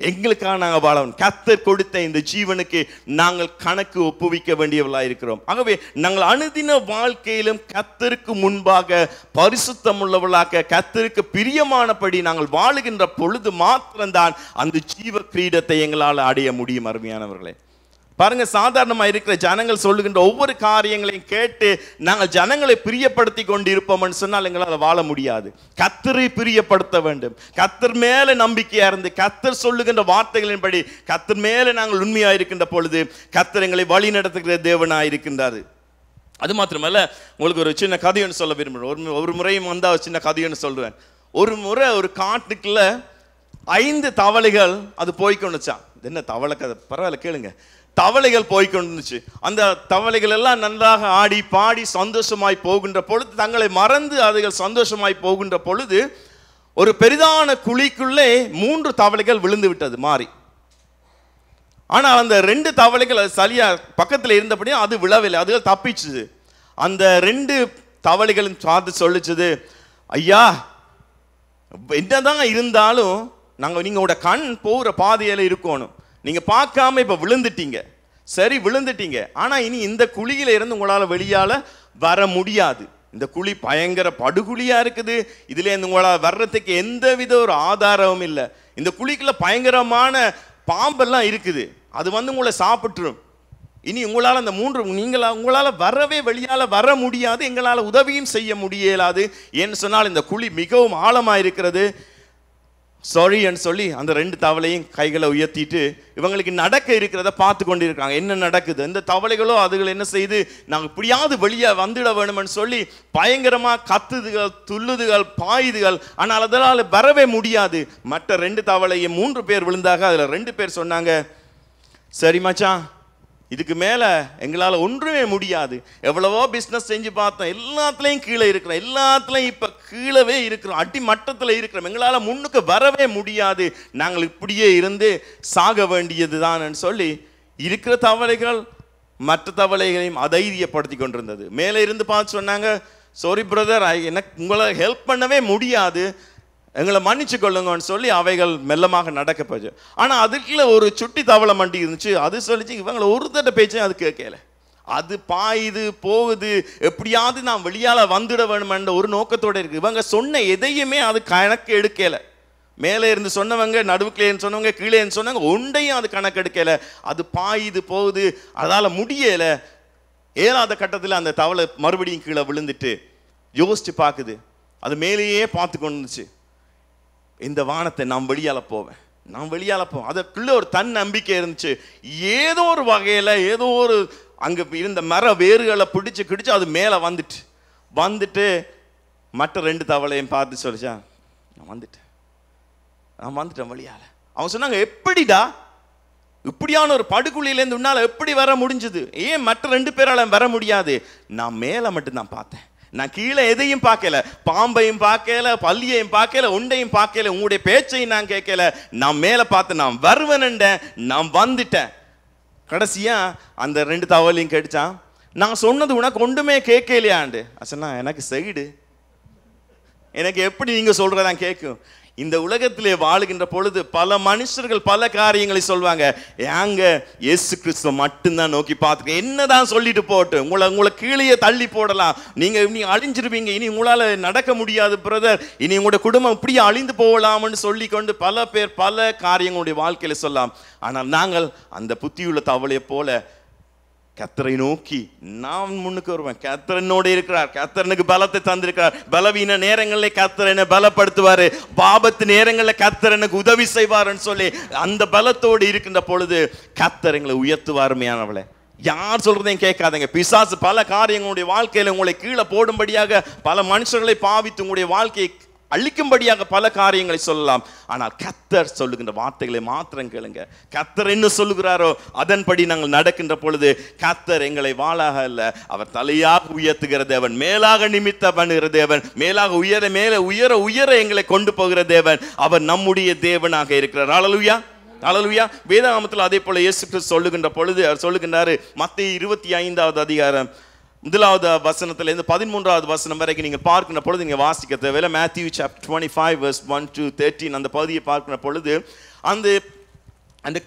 எங்களுக்காக நாங்கள் வாழணும். கர்த்தர் கொடுத்த இந்த ஜீவனுக்கு நாங்கள் கணக்கு ஒப்புவிக்க வேண்டியவர்களாக இருக்கிறோம். ஆகவே நாங்கள் அனுதின வாழ்க்கையிலும் கர்த்தருக்கு முன்பாக பரிசுத்தம் உள்ளவர்களாக கர்த்தருக்கு பிரியமானபடி நாங்கள் வாழுகின்ற பொழுது மாத்திரம்தான் அந்த ஜீவ கிரீடத்தை எங்களால் அடைய முடியும். அருமையானவர்களே, பாருங்க, சாதாரணமாக இருக்கிற ஜனங்கள் சொல்லுகின்ற ஒவ்வொரு காரியங்களையும் கேட்டு நாங்கள் ஜனங்களை பிரியப்படுத்தி கொண்டு இருப்போம்னு சொன்னால் எங்களால் வாழ முடியாது. கர்த்தரை பிரியப்படுத்த வேண்டும். கர்த்தர் மேல நம்பிக்கையா இருந்து கர்த்தர் சொல்லுகின்ற வார்த்தைகளின்படி கர்த்தர் மேல நாங்கள் உண்மையா இருக்கின்ற பொழுது கர்த்தர் எங்களை வழி நடத்துகிற தேவனாக இருக்கின்றார். அது மாத்திரமல்ல, உங்களுக்கு ஒரு சின்ன கதைன்னு சொல்ல விரும்புகிறேன். ஒரு முறையும் வந்தா சின்ன கதைன்னு சொல்லுவேன். ஒரு முறை ஒரு காட்டுக்குள்ள 5 தவளைகள் அது போய்கொண்டுச்சான். என்ன தவளை கதை, பரவாயில்ல கேளுங்க. தவளைகள் போய்கொண்டுச்சு. அந்த தவளைகள் எல்லாம் நன்றாக ஆடி பாடி சந்தோஷமாய் போகின்ற பொழுது, தங்களை மறந்து அதுகள் சந்தோஷமாய் போகின்ற பொழுது, ஒரு பெரிதான குழிக்குள்ளே 3 தவளைகள் விழுந்து விட்டது மாறி. ஆனால் அந்த 2 தவளைகள் சரியா பக்கத்தில் இருந்தபடியே அது விழவில்லை, அதுகள் தப்பிச்சுது. அந்த 2 தவளைகளும் பார்த்து சொல்லிச்சுது, ஐயா, என்னதான் இருந்தாலும் நீங்களோட கண் போகிற பாதையில இருக்கணும். நீங்க பார்க்காம இப்ப விழுந்துட்டீங்க, சரி விழுந்துட்டீங்க, ஆனா இனி இந்த குழியில இருந்து உங்களால வெளியால வர முடியாது. இந்த குழி பயங்கர படுகுழியா இருக்குது. இதுல இருந்து உங்களால வர்றதுக்கு எந்தவித ஒரு ஆதாரமும் இல்லை. இந்த குழிக்குள்ள பயங்கரமான பாம்பெல்லாம் இருக்குது, அது உங்களை சாப்பிட்டுரும். இனி உங்களால் அந்த 3 உங்களால் வரவே வெளியால வர முடியாது, எங்களால் உதவியும் செய்ய முடியலாது. ஏன்னு சொன்னால் இந்த குழி மிகவும் ஆழமாக இருக்கிறது. சாரின்னு சொல்லி அந்த 2 தவளையும் கைகளை உயர்த்திட்டு இவங்களுக்கு நடக்க இருக்கிறத பார்த்து கொண்டு இருக்காங்க. என்ன நடக்குது? இந்த தவளைகளோ அதுகள் என்ன செய்து நாங்கள் இப்படியாவது வெளியே வந்துட வேணும்னு சொல்லி பயங்கரமா கத்துதுகள், துள்ளுதுகள், பாயுதுகள். ஆனால் அதனால் வரவே முடியாது. மற்ற 2 தவளையும் 3 பேர் விழுந்தாக. அதுல 2 பேர் சொன்னாங்க, சரி மச்சான், இதுக்கு மேல எங்களால் ஒன்றுமே முடியாது. எவ்வளவோ பிஸ்னஸ் செஞ்சு பார்த்தோம், எல்லாத்துலேயும் கீழே இருக்கிறோம், எல்லாத்துலேயும் இப்போ கீழவே இருக்கிறோம், அடி மட்டத்தில் இருக்கிறோம், எங்களால் முன்னுக்கு வரவே முடியாது, நாங்கள் இப்படியே இருந்து சாக வேண்டியது தான் சொல்லி இருக்கிற தவளைகள் மற்ற தவளைகளையும் அதைரியப்படுத்தி கொண்டிருந்தது. மேலே இருந்து பார்த்து சொன்னாங்க, சாரி பிரதர், எனக்கு உங்களை ஹெல்ப் பண்ணவே முடியாது, எங்களை மன்னிச்சு கொள்ளுங்கன்னு சொல்லி அவைகள் மெல்லமாக நடக்க போச்சு. ஆனால் அதுக்குள்ள ஒரு சுட்டி தவளை மண்டி இருந்துச்சு. அது சொல்லிச்சு, இவங்களை ஒரு தட்ட பேச்சும் அது கேட்கல, அது பாயுது போகுது, எப்படியாவது நான் வெளியால வந்துட வேணுமென்ற ஒரு நோக்கத்தோடு இருக்கு. இவங்க சொன்ன எதையுமே அது கணக்கு எடுக்கல. மேலே இருந்து சொன்னவங்க, நடுவுக்குள்ளேன்னு சொன்னவங்க, கீழேன்னு சொன்னவங்க, ஒன்றையும் அது கணக்கு எடுக்கல. அது பாயுது போகுது, அதால முடியல. 7வது கட்டத்தில் அந்த தவளை மறுபடியும் கீழே விழுந்துட்டு யோசிச்சு பார்க்குது. அது மேலேயே பார்த்து கொண்டுச்சு, இந்த வானத்தை நான் வெளியால போவேன், நான் வெளியால போவேன். அதுக்குள்ள ஒரு தன் நம்பிக்கை இருந்துச்சு. ஏதோ ஒரு வகையில ஏதோ ஒரு அங்க இருந்த மர வேறுகளை பிடிச்சு அது மேல வந்துட்டு மற்ற 2 தவளையும் பார்த்து சொல்லிச்சா, நான் வந்துட்டேன் வெளியால. அவங்க சொன்னாங்க, எப்படிடா இப்படியான ஒரு படுகொலியிலேருந்து உன்னால எப்படி வர முடிஞ்சது? ஏன் மற்ற 2 பேரால வர முடியாது? நான் மேல மட்டும்தான் பார்த்தேன், நான் கீழே எதையும் பார்க்கல, பாம்பையும் பார்க்கல, பல்லியையும் பார்க்கல, ஒண்டையும் பார்க்கல, உங்களுடைய பேச்சையும் நான் கேட்கல. நான் மேல பார்த்து நான் வருவேன்ட, நான் வந்துட்டேன். கடைசியா அந்த 2 தவளையும் கேட்டுச்சான், நான் சொன்னது உனக்கு ஒன்றுமே கேட்கலையாண்டு. அசனா எனக்கு சைடு, எனக்கு எப்படி நீங்க சொல்றதான் கேட்கும். இந்த உலகத்திலே வாழுகின்ற பொழுது பல மனுஷர்கள் பல காரியங்களை சொல்வாங்க. ஏங்க இயேசு கிறிஸ்துவ மட்டும்தான் நோக்கி பார்த்துக்க, என்னதான் சொல்லிட்டு போட்டு உங்களை கீழே தள்ளி போடலாம், நீங்க அழிஞ்சிருவீங்க, இனி உங்களால நடக்க முடியாது பிரதர், இனி உங்களோட குடும்பம் இப்படியே அழிந்து போகலாம்னு சொல்லி கொண்டு பல பேர் பல காரியங்களுடைய வாழ்க்கையில சொல்லலாம். ஆனால் நாங்கள் அந்த புத்தியுள்ள தவளையை போல கர்த்தரை நோக்கி நான் முன்னுக்கு வருவேன். கர்த்தர் என்னோட இருக்கிறார், கர்த்தருக்கு பலத்தை தந்திருக்கிறார். பலவீன நேரங்களில் கர்த்தர் என்ன பலப்படுத்துவாரு, பாபத்து நேரங்களில் கர்த்தர் எனக்கு உதவி செய்வார்னு சொல்லி அந்த பலத்தோடு இருக்கின்ற பொழுது கர்த்தர் எங்களை உயர்த்துவாருமையானவளே. யார் சொல்றதையும் கேட்காதீங்க. பிசாசு பல காரியங்களுடைய வாழ்க்கையில உங்களை கீழே போடும்படியாக பல மனுஷர்களை பாவித்து உங்களுடைய வாழ்க்கையை அழிக்கும்படியாக பல காரியங்களை சொல்லலாம். ஆனால் கர்த்தர் சொல்லுகின்ற வார்த்தைகளை மாத்திரம் கேளுங்க. கர்த்தர் என்ன சொல்லுகிறாரோ அதன்படி நாங்கள் நடக்கின்ற பொழுது கர்த்தர் எங்களை வாளாக அல்ல, அவர் தலையாக உயர்த்துகிற தேவன், மேலாக நிமித்த பண்ணுகிற தேவன், மேலாக உயர மேல உயர உயர எங்களை கொண்டு போகிற தேவன், அவர் நம்முடைய தேவனாக இருக்கிறார். ஹல்லேலூயா, ஹல்லேலூயா. வேதாகமத்தில் அதே போல இயேசு கிறிஸ்து சொல்லுகின்ற பொழுது அவர் சொல்லுகின்றாரு, மத்தேயு 25வது அதிகாரம் 1வது வசனத்திலிருந்து 13வது வசனம் வரைக்கும் நீங்கள் பார்க்கின்ற பொழுது நீங்க வாசிக்க தேவையில்லை. மேத்யூ சாப்டர் 25 verse 1 to 13 அந்த பகுதியை பார்க்கின்ற பொழுது அந்த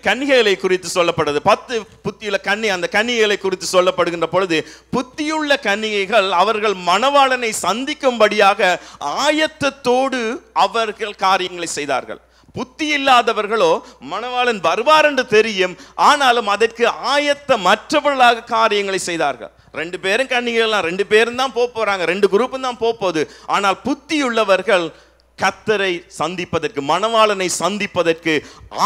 கன்னிகைகளை குறித்து சொல்லப்படுது. 10 புத்தியுள்ள கன்னி, அந்த கன்னிகைகளை குறித்து சொல்லப்படுகின்ற பொழுது புத்தியுள்ள கன்னிகைகள் அவர்கள் மணவாளனை சந்திக்கும்படியாக ஆயத்தத்தோடு அவர்கள் காரியங்களை செய்தார்கள். புத்தி இல்லாதவர்களோ மணவாளன் வருவார் என்று தெரியும், ஆனாலும் அதற்கு ஆயத்தமற்றவர்களாக காரியங்களை செய்தார்கள். 2 பேரும் கன்னிகைகள்லாம் 2 பேரும் தான் போறாங்க, 2 குரூப்பும் தான் போகுது. ஆனால் புத்தியுள்ளவர்கள் கர்த்தரை சந்திப்பதற்கு, மணவாளனை சந்திப்பதற்கு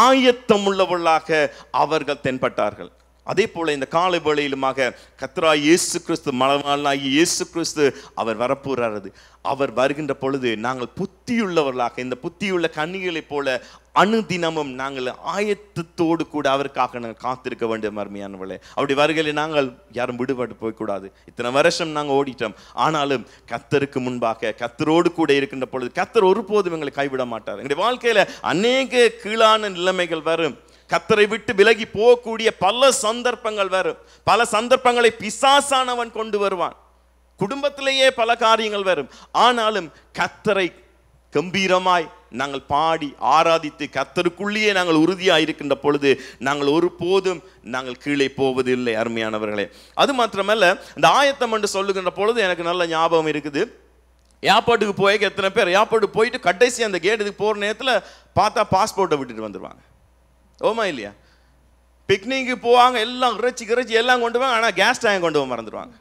ஆயத்தம் உள்ளவர்களாக அவர்கள் தென்பட்டார்கள். அதே போல இந்த காலை வேளையிலுமாக கர்த்தராகிய இயேசு கிறிஸ்து, மணவாளனாகிய இயேசு கிறிஸ்து அவர் வரப்போறாரு. அவர் வருகின்ற பொழுது நாங்கள் புத்தியுள்ளவர்களாக, இந்த புத்தியுள்ள கன்னிகளைப் போல அனுதினமும் நாங்கள் ஆயத்தத்தோடு கூட அவருக்காக நாங்கள் காத்திருக்க வேண்டும். அருமையானவர்களே, அப்படி வருகையில் நாங்கள் யாரும் விடுபட்டு போய்க்கூடாது. இத்தனை வருஷம் நாங்கள் ஓடிட்டோம், ஆனாலும் கர்த்தருக்கு முன்பாக கர்த்தரோடு கூட இருக்கின்ற பொழுது கர்த்தர் ஒருபோதும் எங்களை கைவிட மாட்டார். எங்களுடைய வாழ்க்கையில அநேக கீழான நிலைமைகள் வரும், கர்த்தரை விட்டு விலகி போகக்கூடிய பல சந்தர்ப்பங்கள் வரும். பல சந்தர்ப்பங்களை பிசாசானவன் கொண்டு வருவான், குடும்பத்திலேயே பல காரியங்கள் வரும். ஆனாலும் கர்த்தரை கம்பீரமாய் நாங்கள் பாடி ஆராதித்து கர்த்தருக்குள்ளேயே நாங்கள் உறுதியாக இருக்கின்ற பொழுது நாங்கள் ஒருபோதும் நாங்கள் கீழே போவதில்லை. அருமையானவர்களே, அது மாத்திரமல்ல, இந்த ஆயத்தம் என்று சொல்லுகின்ற பொழுது எனக்கு நல்ல ஞாபகம் இருக்குது. ஏர்போர்ட்டுக்கு போய் எத்தனை பேர் ஏர்போர்ட்டுக்கு போயிட்டு கடைசி அந்த கேட்டுக்கு போகிற நேரத்தில் பார்த்தா பாஸ்போர்ட்டை விட்டுட்டு வந்துடுவாங்க. ஓமா இல்லையா? பிக்னிக்கு போவாங்க, எல்லாம் இறைச்சி எல்லாம் கொண்டு போவாங்க, ஆனால் கேஸ் டேங்க் கொண்டு போக மறந்துடுவாங்க.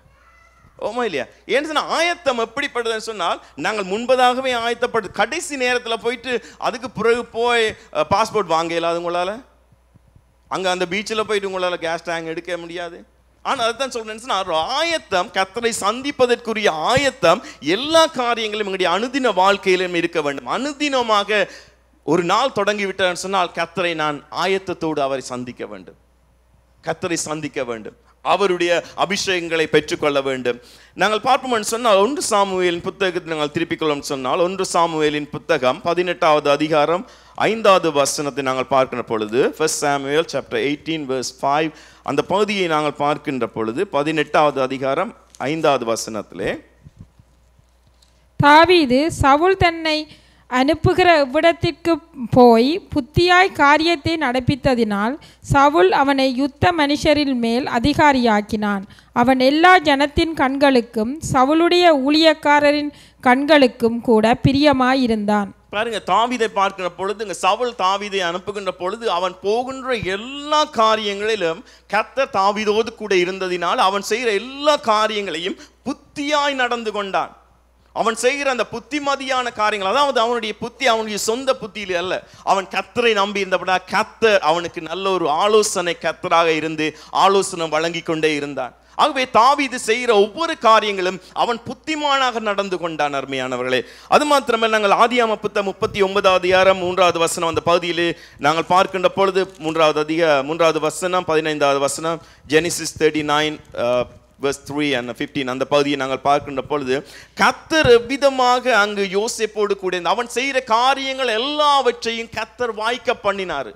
ஓமா இல்லையா? ஏன்னு சொன்னால் ஆயத்தம் எப்படிப்படுதுன்னு சொன்னால் நாங்கள் முன்பதாகவே ஆயத்தப்பட்டு கடைசி நேரத்தில் போயிட்டு அதுக்கு பிறகு போய் பாஸ்போர்ட் வாங்க இல்லாத உங்களால், அங்கே அந்த பீச்சில் போயிட்டு உங்களால் கேஸ் டேங்க் எடுக்க முடியாது. ஆனால் அதுதான் சொல்றேன், ஆயத்தம், கர்த்தரை சந்திப்பதற்குரிய ஆயத்தம் எல்லா காரியங்களும் எங்களுடைய அனுதின வாழ்க்கையிலும் இருக்க வேண்டும். அனுதினமாக ஒரு நாள் தொடங்கி விட்டான்னு சொன்னால் கர்த்தரை நான் ஆயத்தத்தோடு அவரை சந்திக்க வேண்டும், கர்த்தரை சந்திக்க வேண்டும், அவருடைய அபிஷேகங்களை பெற்றுக்கொள்ள வேண்டும். நாங்கள் பார்ப்போம்னு சொன்னால் 1 சாமுவேலின் புத்தகத்தை நாங்கள் திருப்பிக் கொள்ளோம்னு சொன்னால் 1 சாமுவேலின் புத்தகம் 18வது அதிகாரம் 5வது வசனத்தை நாங்கள் பார்க்கின்ற பொழுது 1 Samuel chapter 18 verse 5 அந்த பகுதியை நாங்கள் பார்க்கின்ற பொழுது 18வது அதிகாரம் 5வது வசனத்திலே, தாவீது சவுல் தன்னை அனுப்புகிற இவ்விடத்திற்கு போய் புத்தியாய் காரியத்தை நடப்பித்ததினால் சவுல் அவனை யுத்த மனுஷரின் மேல் அதிகாரியாக்கினான். அவன் எல்லா ஜனத்தின் கண்களுக்கும் சவுலுடைய ஊழியக்காரரின் கண்களுக்கும் கூட பிரியமாயிருந்தான். பாருங்க, தாவீதை பார்க்கிற பொழுது இங்க சவுல் தாவீதை அனுப்புகின்ற பொழுது அவன் போகின்ற எல்லா காரியங்களிலும் கர்த்தர் தாவீதோடு கூட இருந்ததினால் அவன் செய்கிற எல்லா காரியங்களையும் புத்தியாய் நடந்து கொண்டான். அவன் செய்கிற அந்த புத்திமதியான காரியங்கள், அதாவது அவனுடைய புத்தி அவனுடைய சொந்த புத்தியில் அல்ல, அவன் கர்த்தரை நம்பி இருந்தபடியா கர்த்தர் அவனுக்கு நல்ல ஒரு ஆலோசனை கர்த்தராக இருந்து ஆலோசனை வழங்கி கொண்டே இருந்தான். ஆகவே தாவீது செய்கிற ஒவ்வொரு காரியங்களும் அவன் புத்திமானாக நடந்து கொண்டான். அருமையானவர்களே, அது மாத்திரமல்ல, நாங்கள் ஆதியாகமம் 39வது அதிகாரம் 3வது வசனம் அந்த பகுதியிலே நாங்கள் பார்க்கின்ற பொழுது 3வது வசனம் 15வது வசனம், ஜெனிசிஸ் 39 verse 3 and 15 அந்த பகுதியை நாங்கள் பார்க்கின்ற பொழுது கர்த்தர் எவ்விதமாக அங்கு யோசேப்போடு கூட அவன் செய்கிற காரியங்கள் எல்லாவற்றையும் கர்த்தர் வாய்க்க பண்ணினார்.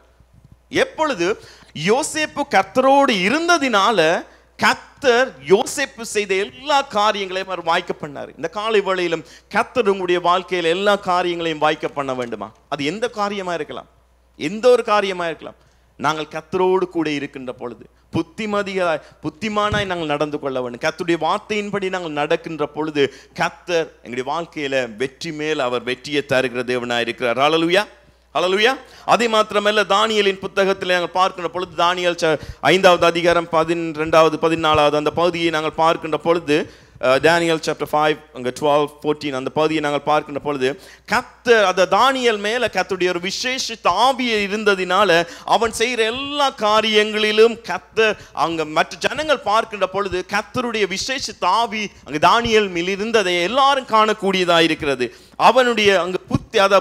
எப்பொழுது யோசேப்பு கர்த்தரோடு இருந்ததினால கர்த்தர் யோசேப்பு செய்த எல்லா காரியங்களையும் அவர் வாய்க்க பண்ணார். இந்த காலை வேளையிலும் கர்த்தர் உங்களுடைய வாழ்க்கையில் எல்லா காரியங்களையும் வாய்க்க பண்ண வேண்டுமா? அது எந்த காரியமா இருக்கலாம், எந்த ஒரு காரியமா இருக்கலாம். நாங்கள் கர்த்தரோடு கூட இருக்கின்ற பொழுது புத்திமானாய் நாங்கள் நடந்து கொள்ள வேண்டும். கர்த்தருடைய வார்த்தையின்படி நாங்கள் நடக்கின்ற பொழுது கர்த்தர் எங்களுடைய வாழ்க்கையில வெற்றி மேல் அவர் வெற்றியை தருகிற தேவனாய் இருக்கிறார். ஹல்லேலூயா, ஹல்லேலூயா. அதே மாத்திரமல்ல, தானியேலின் புத்தகத்தில் நாங்கள் பார்க்கின்ற பொழுது தானியேல் 5வது அதிகாரம் 12வது 14வது அந்த பகுதியை நாங்கள் பார்க்கின்ற பொழுது Daniel chapter 5 அங்க 12 14 அந்த பகுதியை நாங்கள் பார்க்கின்ற பொழுது கர்த்தர் அந்த தானியேல் மேல கர்த்தருடைய ஒரு விசேஷ ஆவியை இருந்ததினால அவன் செய்கிற எல்லா காரியங்களிலும் கர்த்தர் அங்க மற்ற ஜனங்கள் பார்க்கின்ற பொழுது கர்த்தருடைய விசேஷ ஆவி அங்க தானியேல் மேல் இருந்ததை எல்லாரும் காணக்கூடியதா இருக்கிறது. அவனுடைய அங்க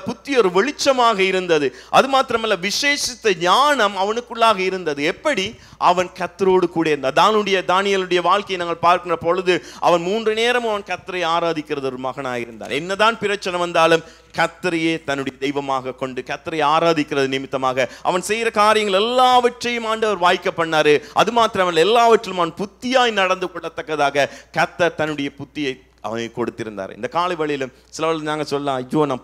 புத்தி ஒரு வெளிச்சமாக இருந்தது. அது மாத்திரமல்ல, விசேஷித்த ஞானம் அவனுக்குள்ளாக இருந்தது. எப்படி? அவன் கர்த்தரோடு கூட இருந்தான். தானியேலுடைய வாழ்க்கையை நாங்கள் பார்க்கின்ற பொழுது அவன் 3 நேரமும் அவன் கர்த்தரை ஆராதிக்கிறது ஒரு மகனாக இருந்தான். என்னதான் பிரச்சனை வந்தாலும் கர்த்தரையே தன்னுடைய தெய்வமாக கொண்டு கர்த்தரை ஆராதிக்கிறது நிமித்தமாக அவன் செய்கிற காரியங்கள் எல்லாவற்றையும் ஆண்டவர் வாய்க்க பண்ணாரு. அது மாத்திரமல்ல, எல்லாவற்றிலும் அவன் புத்தியாய் நடந்து கொள்ளத்தக்கதாக கர்த்தர் தன்னுடைய புத்தியை அவனை கொடுத்திருந்தார். இந்த காலை வழியிலும் சிலவர்கள் நாங்கள் சொல்லலாம், ஐயோ நான்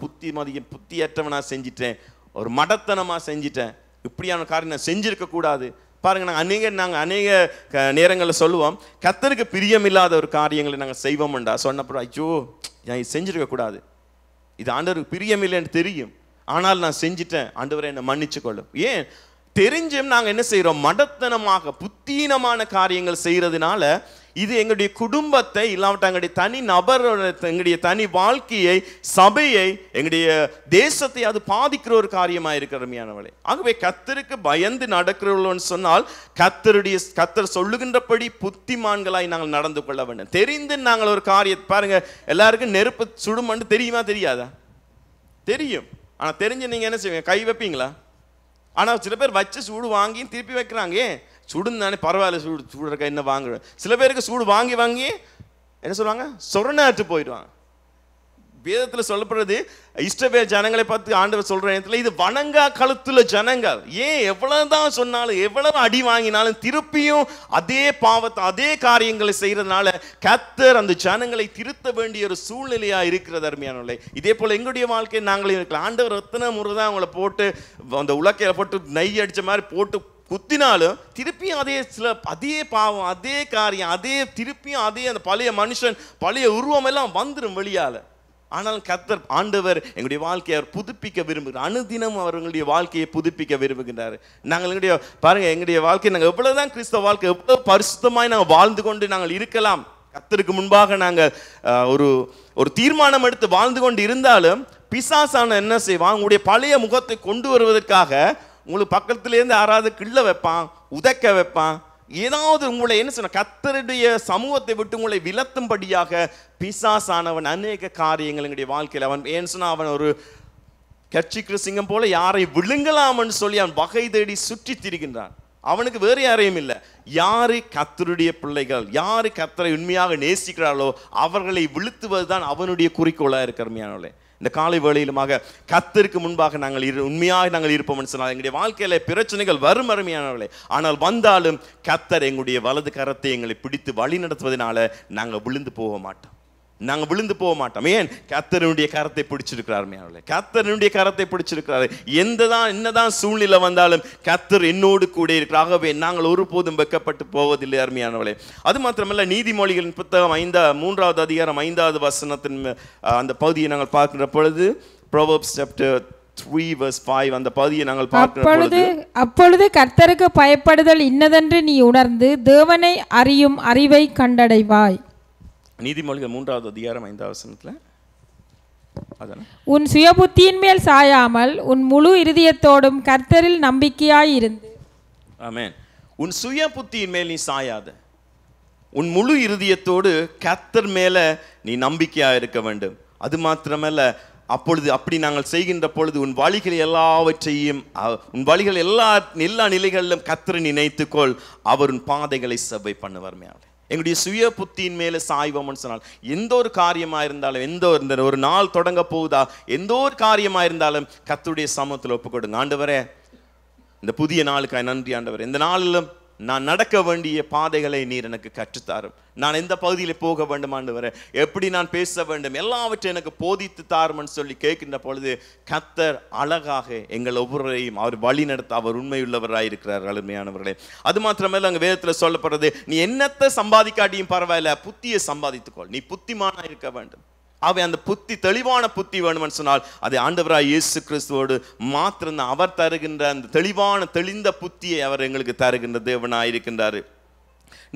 புத்தியற்றவனா செஞ்சிட்டேன், ஒரு மடத்தனமா செஞ்சிட்டேன், இப்படியான காரியம் நான் செஞ்சிருக்க கூடாது. பாருங்க, நாங்கள் அநேக நேரங்களில் சொல்லுவோம், கர்த்தருக்கு பிரியமில்லாத ஒரு காரியங்களை நாங்கள் செய்வோம்டா சொன்னப்பறம், ஐயோ நான் இது செஞ்சிருக்க கூடாது, இது ஆண்டவருக்கு பிரியமில்லைன்னு தெரியும், ஆனால் நான் செஞ்சிட்டேன், ஆண்டவரை என்னை மன்னிச்சு கொள்ளும். ஏன் தெரிஞ்சும் நாங்கள் என்ன செய்கிறோம்? மடத்தனமாக புத்தீனமான காரியங்கள் செய்கிறதுனால இது எங்களுடைய குடும்பத்தை இல்லாவிட்ட எங்களுடைய தனி நபரோட எங்களுடைய தனி வாழ்க்கையை, சபையை, எங்களுடைய தேசத்தை அது பாதிக்கிற ஒரு காரியமாக இருக்கிறமையானவளே. ஆகவே கர்த்தருக்கு பயந்து நடக்கிறவர்கள்னு சொன்னால் கர்த்தர் சொல்லுகின்றபடி புத்திமான்களாய் நாங்கள் நடந்து கொள்ள வேண்டும். தெரிந்து நாங்கள் ஒரு காரியத்தை பாருங்க, எல்லாருக்கும் நெருப்பு சுடுமன்னு தெரியுமா தெரியாதா? தெரியும். ஆனால் தெரிஞ்சு நீங்கள் என்ன செய்வீங்க? கை வைப்பீங்களா? ஆனால் சில பேர் வச்சு சூடு வாங்கி திருப்பி வைக்கிறாங்க. சூடுன்னு தானே, பரவாயில்ல, சூடுறக்க என்ன வாங்குறேன். சில பேருக்கு சூடு வாங்கி என்ன சொல்லுவாங்க? சொரணாட்டு போயிடுவாங்க. வேதத்தில் சொல்லப்படுறது, இஸ்ரவேல் ஜனங்களை பார்த்து ஆண்டவர் சொல்ற நேரத்தில் இது வணங்கா கழுத்துல ஜனங்கள். ஏன் எவ்வளவுதான் சொன்னாலும் எவ்வளவு அடி வாங்கினாலும் திருப்பியும் அதே பாவத்தை அதே காரியங்களை செய்யறதுனால கர்த்தர் அந்த ஜனங்களை திருத்த வேண்டிய ஒரு சூழ்நிலையா இருக்கிறது. அருமையானவர்களே, இதே போல எங்களுடைய வாழ்க்கையை நாங்களே இருக்கலாம். ஆண்டவர் எத்தனை முறை தான் அவங்கள போட்டு அந்த உலக்கையில போட்டு நெய் அடிச்ச மாதிரி போட்டு குத்தினாலும் திருப்பியும் அதே பாவம், அதே காரியம், திருப்பியும் அந்த பழைய மனுஷன், பழைய உருவம் எல்லாம் வந்துடும் வெளியால. ஆனால் கர்த்தர் ஆண்டவர் எங்களுடைய வாழ்க்கையை அவர் புதுப்பிக்க விரும்புகிறார். அனுதினம் அவர்களுடைய வாழ்க்கையை புதுப்பிக்க விரும்புகின்றார். நாங்கள் பாருங்க, எங்களுடைய வாழ்க்கை நாங்கள் எவ்வளவுதான் கிறிஸ்தவ வாழ்க்கை எவ்வளவு பரிசுத்தமாய் நாங்கள் வாழ்ந்து கொண்டு நாங்கள் இருக்கலாம், கர்த்தருக்கு முன்பாக நாங்கள் ஒரு தீர்மானம் எடுத்து வாழ்ந்து கொண்டு இருந்தாலும் பிசாசான என்ன செய்வான்? உங்களுடைய பழைய முகத்தை கொண்டு வருவதற்காக உங்களுக்கு பக்கத்திலேருந்து யாராவது கிள்ள வைப்பான், உதைக்க வைப்பான், ஏதாவது உங்களை என்ன சொன்ன கர்த்தருடைய சமூகத்தை விட்டு உங்களை விலத்தும்படியாக பிசாசானவன் அநேக காரியங்கள் எங்களுடைய வாழ்க்கையில் அவன் ஏன்னு சொன்னா அவன் ஒரு கட்சிக்கிற சிங்கம் போல யாரை விழுங்கலாம்னு சொல்லி அவன் வகை தேடி சுற்றி திரிகின்றான். அவனுக்கு வேறு யாரையும் இல்லை, யாரு கர்த்தருடைய பிள்ளைகள், யாரு கர்த்தரை உண்மையாக நேசிக்கிறார்களோ அவர்களை விழுத்துவதுதான் அவனுடைய குறிக்கோளாக இருக்கிறமையானவளே. இந்த காலை வேளையிலுமாக கர்த்தருக்கு முன்பாக நாங்கள் உண்மையாக நாங்கள் இருப்போம்னு சொன்னால் எங்களுடைய வாழ்க்கையில பிரச்சனைகள் வரும் அருமையானவர்களே. ஆனால் வந்தாலும் கர்த்தர் எங்களுடைய வலது கரத்தை எங்களை பிடித்து வழி நடத்துவதனால நாங்கள் விழுந்து போக மாட்டோம். ஏன்? கர்த்தருடைய கரத்தை பிடிச்சிருக்கிறார். கர்த்தருடைய கரத்தை பிடிச்சிருக்கிறார். என்னதான் சூழ்நிலை வந்தாலும் கர்த்தர் என்னோடு கூட இருக்கிறார். ஆகவே நாங்கள் ஒருபோதும் வெட்கப்பட்டு போவதில்லை அருமையானவர்களே. அது மாத்திரமல்ல, நீதிமொழிகளின் புத்தகம் 3வது அதிகாரம் 5வது வசனத்தின் அந்த பகுதியை நாங்கள் பார்க்கின்ற பொழுது Proverbs chapter 3 verse 5 அந்த பகுதியை நாங்கள் பார்க்கின்ற பொழுது அப்பொழுது கர்த்தருக்கு பயப்படுதல் இன்னதென்று நீ உணர்ந்து தேவனை அறியும் அறிவை கண்டடைவாய். நீதிமொழிகள் 3வது அதிகாரம் 5வது வசனத்துல உன் சுய புத்தியின் மேல் சாயாமல் உன் முழு இருதயத்தோடும் கர்த்தரில் நம்பிக்கையாய் இருந்து. ஆமென். உன் சுய புத்தியின் மேல் நீ சாயாத. உன் முழு இருதயத்தோடு கர்த்தர் மேல நீ நம்பிக்கையா இருக்க வேண்டும். அது மாத்திரமல்ல, அப்பொழுது அப்படி நாங்கள் செய்கின்ற பொழுது உன் வழிகள் எல்லாவற்றையும் உன் வழிகள் எல்லா நிலைகளிலும் கர்த்தரை நினைத்துக்கொள், அவர் உன் பாதைகளை செவ்வை பண்ணுவார். எங்களுடைய சுய புத்தியின் மேல சாய்வோம்னு சொன்னால் எந்த ஒரு காரியமா இருந்தாலும், எந்த ஒரு நாள் தொடங்க போகுதா, எந்த ஒரு காரியமா இருந்தாலும் கர்த்தருடைய சமூகத்தில் ஒப்பு கொடுங்க. ஆண்டவரே, இந்த புதிய நாளுக்காய் நன்றி ஆண்டவரே. இந்த நாளிலும் நான் நடக்க வேண்டிய பாதைகளை நீர் எனக்கு கற்றுத்தாரும். நான் எந்த பகுதியில் போக வேண்டும் ஆண்டவரே, எப்படி நான் பேச வேண்டும், எல்லாவற்றையும் எனக்கு போதித்து தாரும்னு சொல்லி கேட்கின்ற பொழுது கர்த்தர் அழகாக எங்கள் ஒவ்வொருவரையும் அவர் வழி நடத்த அவர் உண்மையுள்ளவராக இருக்கிறார். அருமையானவர்களே, அது மாத்திரமல்ல, அங்கே வேதத்தில் சொல்லப்படுறது, நீ என்னத்தை சம்பாதிக்காட்டியும் பரவாயில்ல, புத்தியை சம்பாதித்துக்கொள், நீ புத்திமானா இருக்க வேண்டும். அவை அந்த புத்தி, தெளிவான புத்தி வேணும்னு சொன்னால் அது ஆண்டவராய் இயேசு கிறிஸ்துவோடு மாத்திரம் அவர் தருகின்ற அந்த தெளிந்த புத்தியை அவர் எங்களுக்கு தருகின்ற தேவனாய் இருக்கின்றார்.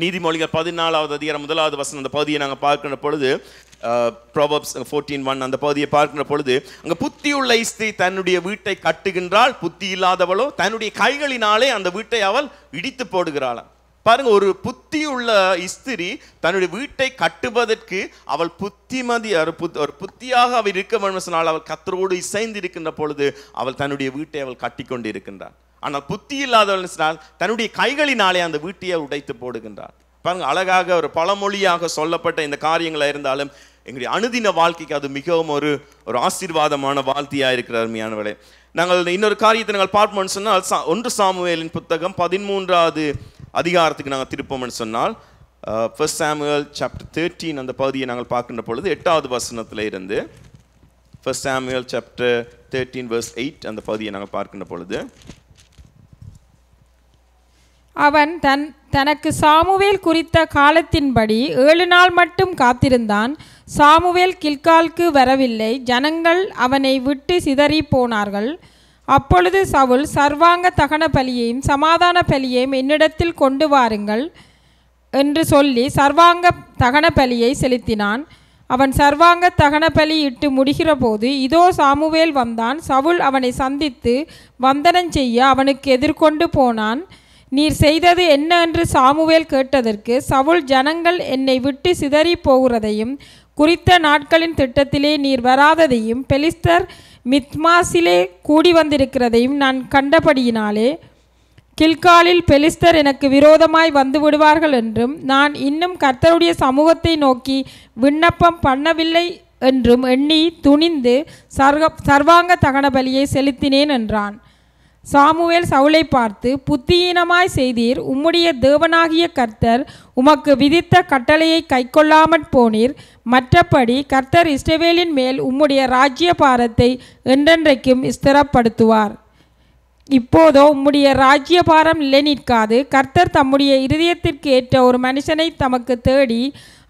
நீதிமொழிகள் 14வது அதிகாரம் 1வது வசனம் அந்த பகுதியை நாங்கள் பார்க்கின்ற பொழுது, Proverbs 14:1 அந்த பகுதியை பார்க்கின்ற பொழுது, அங்க புத்தியுள்ள ஸ்திரீ தன்னுடைய வீட்டை கட்டுகின்றாள், புத்தி இல்லாதவளோ தன்னுடைய கைகளினாலே அந்த வீட்டை அவள் இடித்து போடுகிறாளாம். பாருங்க, ஒரு புத்தியுள்ள ஸ்திரீ தன்னுடைய வீட்டை கட்டுவதற்கு அவள் புத்திமதி ஒரு புத்தியாக அவள் இருக்க வேண்டும் சொன்னால் அவள் கர்த்தரோடு இசைந்து இருக்கின்ற பொழுது அவள் தன்னுடைய வீட்டை அவள் கட்டி கொண்டு இருக்கின்றாள். ஆனால் புத்தி இல்லாதவள் சொன்னால் தன்னுடைய கைகளினாலே அந்த வீட்டையை உடைத்து போடுகின்றாள். பாருங்க, அழகாக ஒரு பழமொழியாக சொல்லப்பட்ட இந்த காரியங்களாக இருந்தாலும் எங்களுடைய அனுதின வாழ்க்கைக்கு அது மிகவும் ஒரு ஆசீர்வாதமான வாழ்க்கையாக இருக்கிற அருமையானவளே. நாங்கள் இன்னொரு காரியத்தை நாங்கள் பார்ப்போம்னு சொன்னால் 1 சாமுவேலின் புத்தகம் 13வது அதிகாரத்துக்கு நாங்கள் திருப்போம்னு சொன்னால் 1 Samuel chapter 13 அந்த பகுதியை நாங்கள் பார்க்கின்ற பொழுது 8வது வசனத்தில் இருந்து 1 Samuel chapter 13 verse 8 அந்த பகுதியை நாங்கள் பார்க்கின்ற பொழுது, அவன் தனக்கு சாமுவேல் குறித்த காலத்தின்படி 7 நாள் மட்டும் காத்திருந்தான். சாமுவேல் கில்காலுக்கு வரவில்லை. ஜனங்கள் அவனை விட்டு சிதறி போனார்கள். அப்பொழுது சவுல், சர்வாங்க தகன பலியையும் சமாதான பலியையும் என்னிடத்தில் கொண்டு வாருங்கள் என்று சொல்லி சர்வாங்க தகன பலியை செலுத்தினான். அவன் சர்வாங்க தகன பலி இட்டு முடிகிற போது இதோ சாமுவேல் வந்தான். சவுல் அவனை சந்தித்து வந்தனம் செய்ய அவனுக்கு எதிர்கொண்டு போனான். நீர் செய்தது என்ன என்று சாமுவேல் கேட்டதற்கு, சவுல், ஜனங்கள் என்னை விட்டு சிதறி போகிறதையும் குறித்த நாட்களின் திட்டத்திலே நீர் வராததையும் பெலிஸ்தர் மித்மாசிலே கூடி வந்திருக்கிறதையும் நான் கண்டபடியினாலே கில்காலில் பெலிஸ்தர் எனக்கு விரோதமாய் வந்து விடுவார்கள் என்றும் நான் இன்னும் கர்த்தருடைய சமூகத்தை நோக்கி விண்ணப்பம் பண்ணவில்லை என்றும் எண்ணி துணிந்து சர்வாங்க தகன பலியை செலுத்தினேன் என்றான். சாமுவேல் சவுலை பார்த்து, புத்தியீனமாய் செய்தீர், உம்முடைய தேவனாகிய கர்த்தர் உமக்கு விதித்த கட்டளையை கைக்கொள்ளாமற் போனீர். மற்றபடி கர்த்தர் இஸ்ரவேலின் மேல் உம்முடைய ராஜ்ய பாரத்தை என்றென்றைக்கும் ஸ்திரப்படுத்துவார். இப்போதோ உம்முடைய ராஜ்ய பாரம் நிலை நிற்காது. கர்த்தர் தம்முடைய இருதயத்திற்கு ஏற்ற ஒரு மனுஷனை தமக்கு தேடி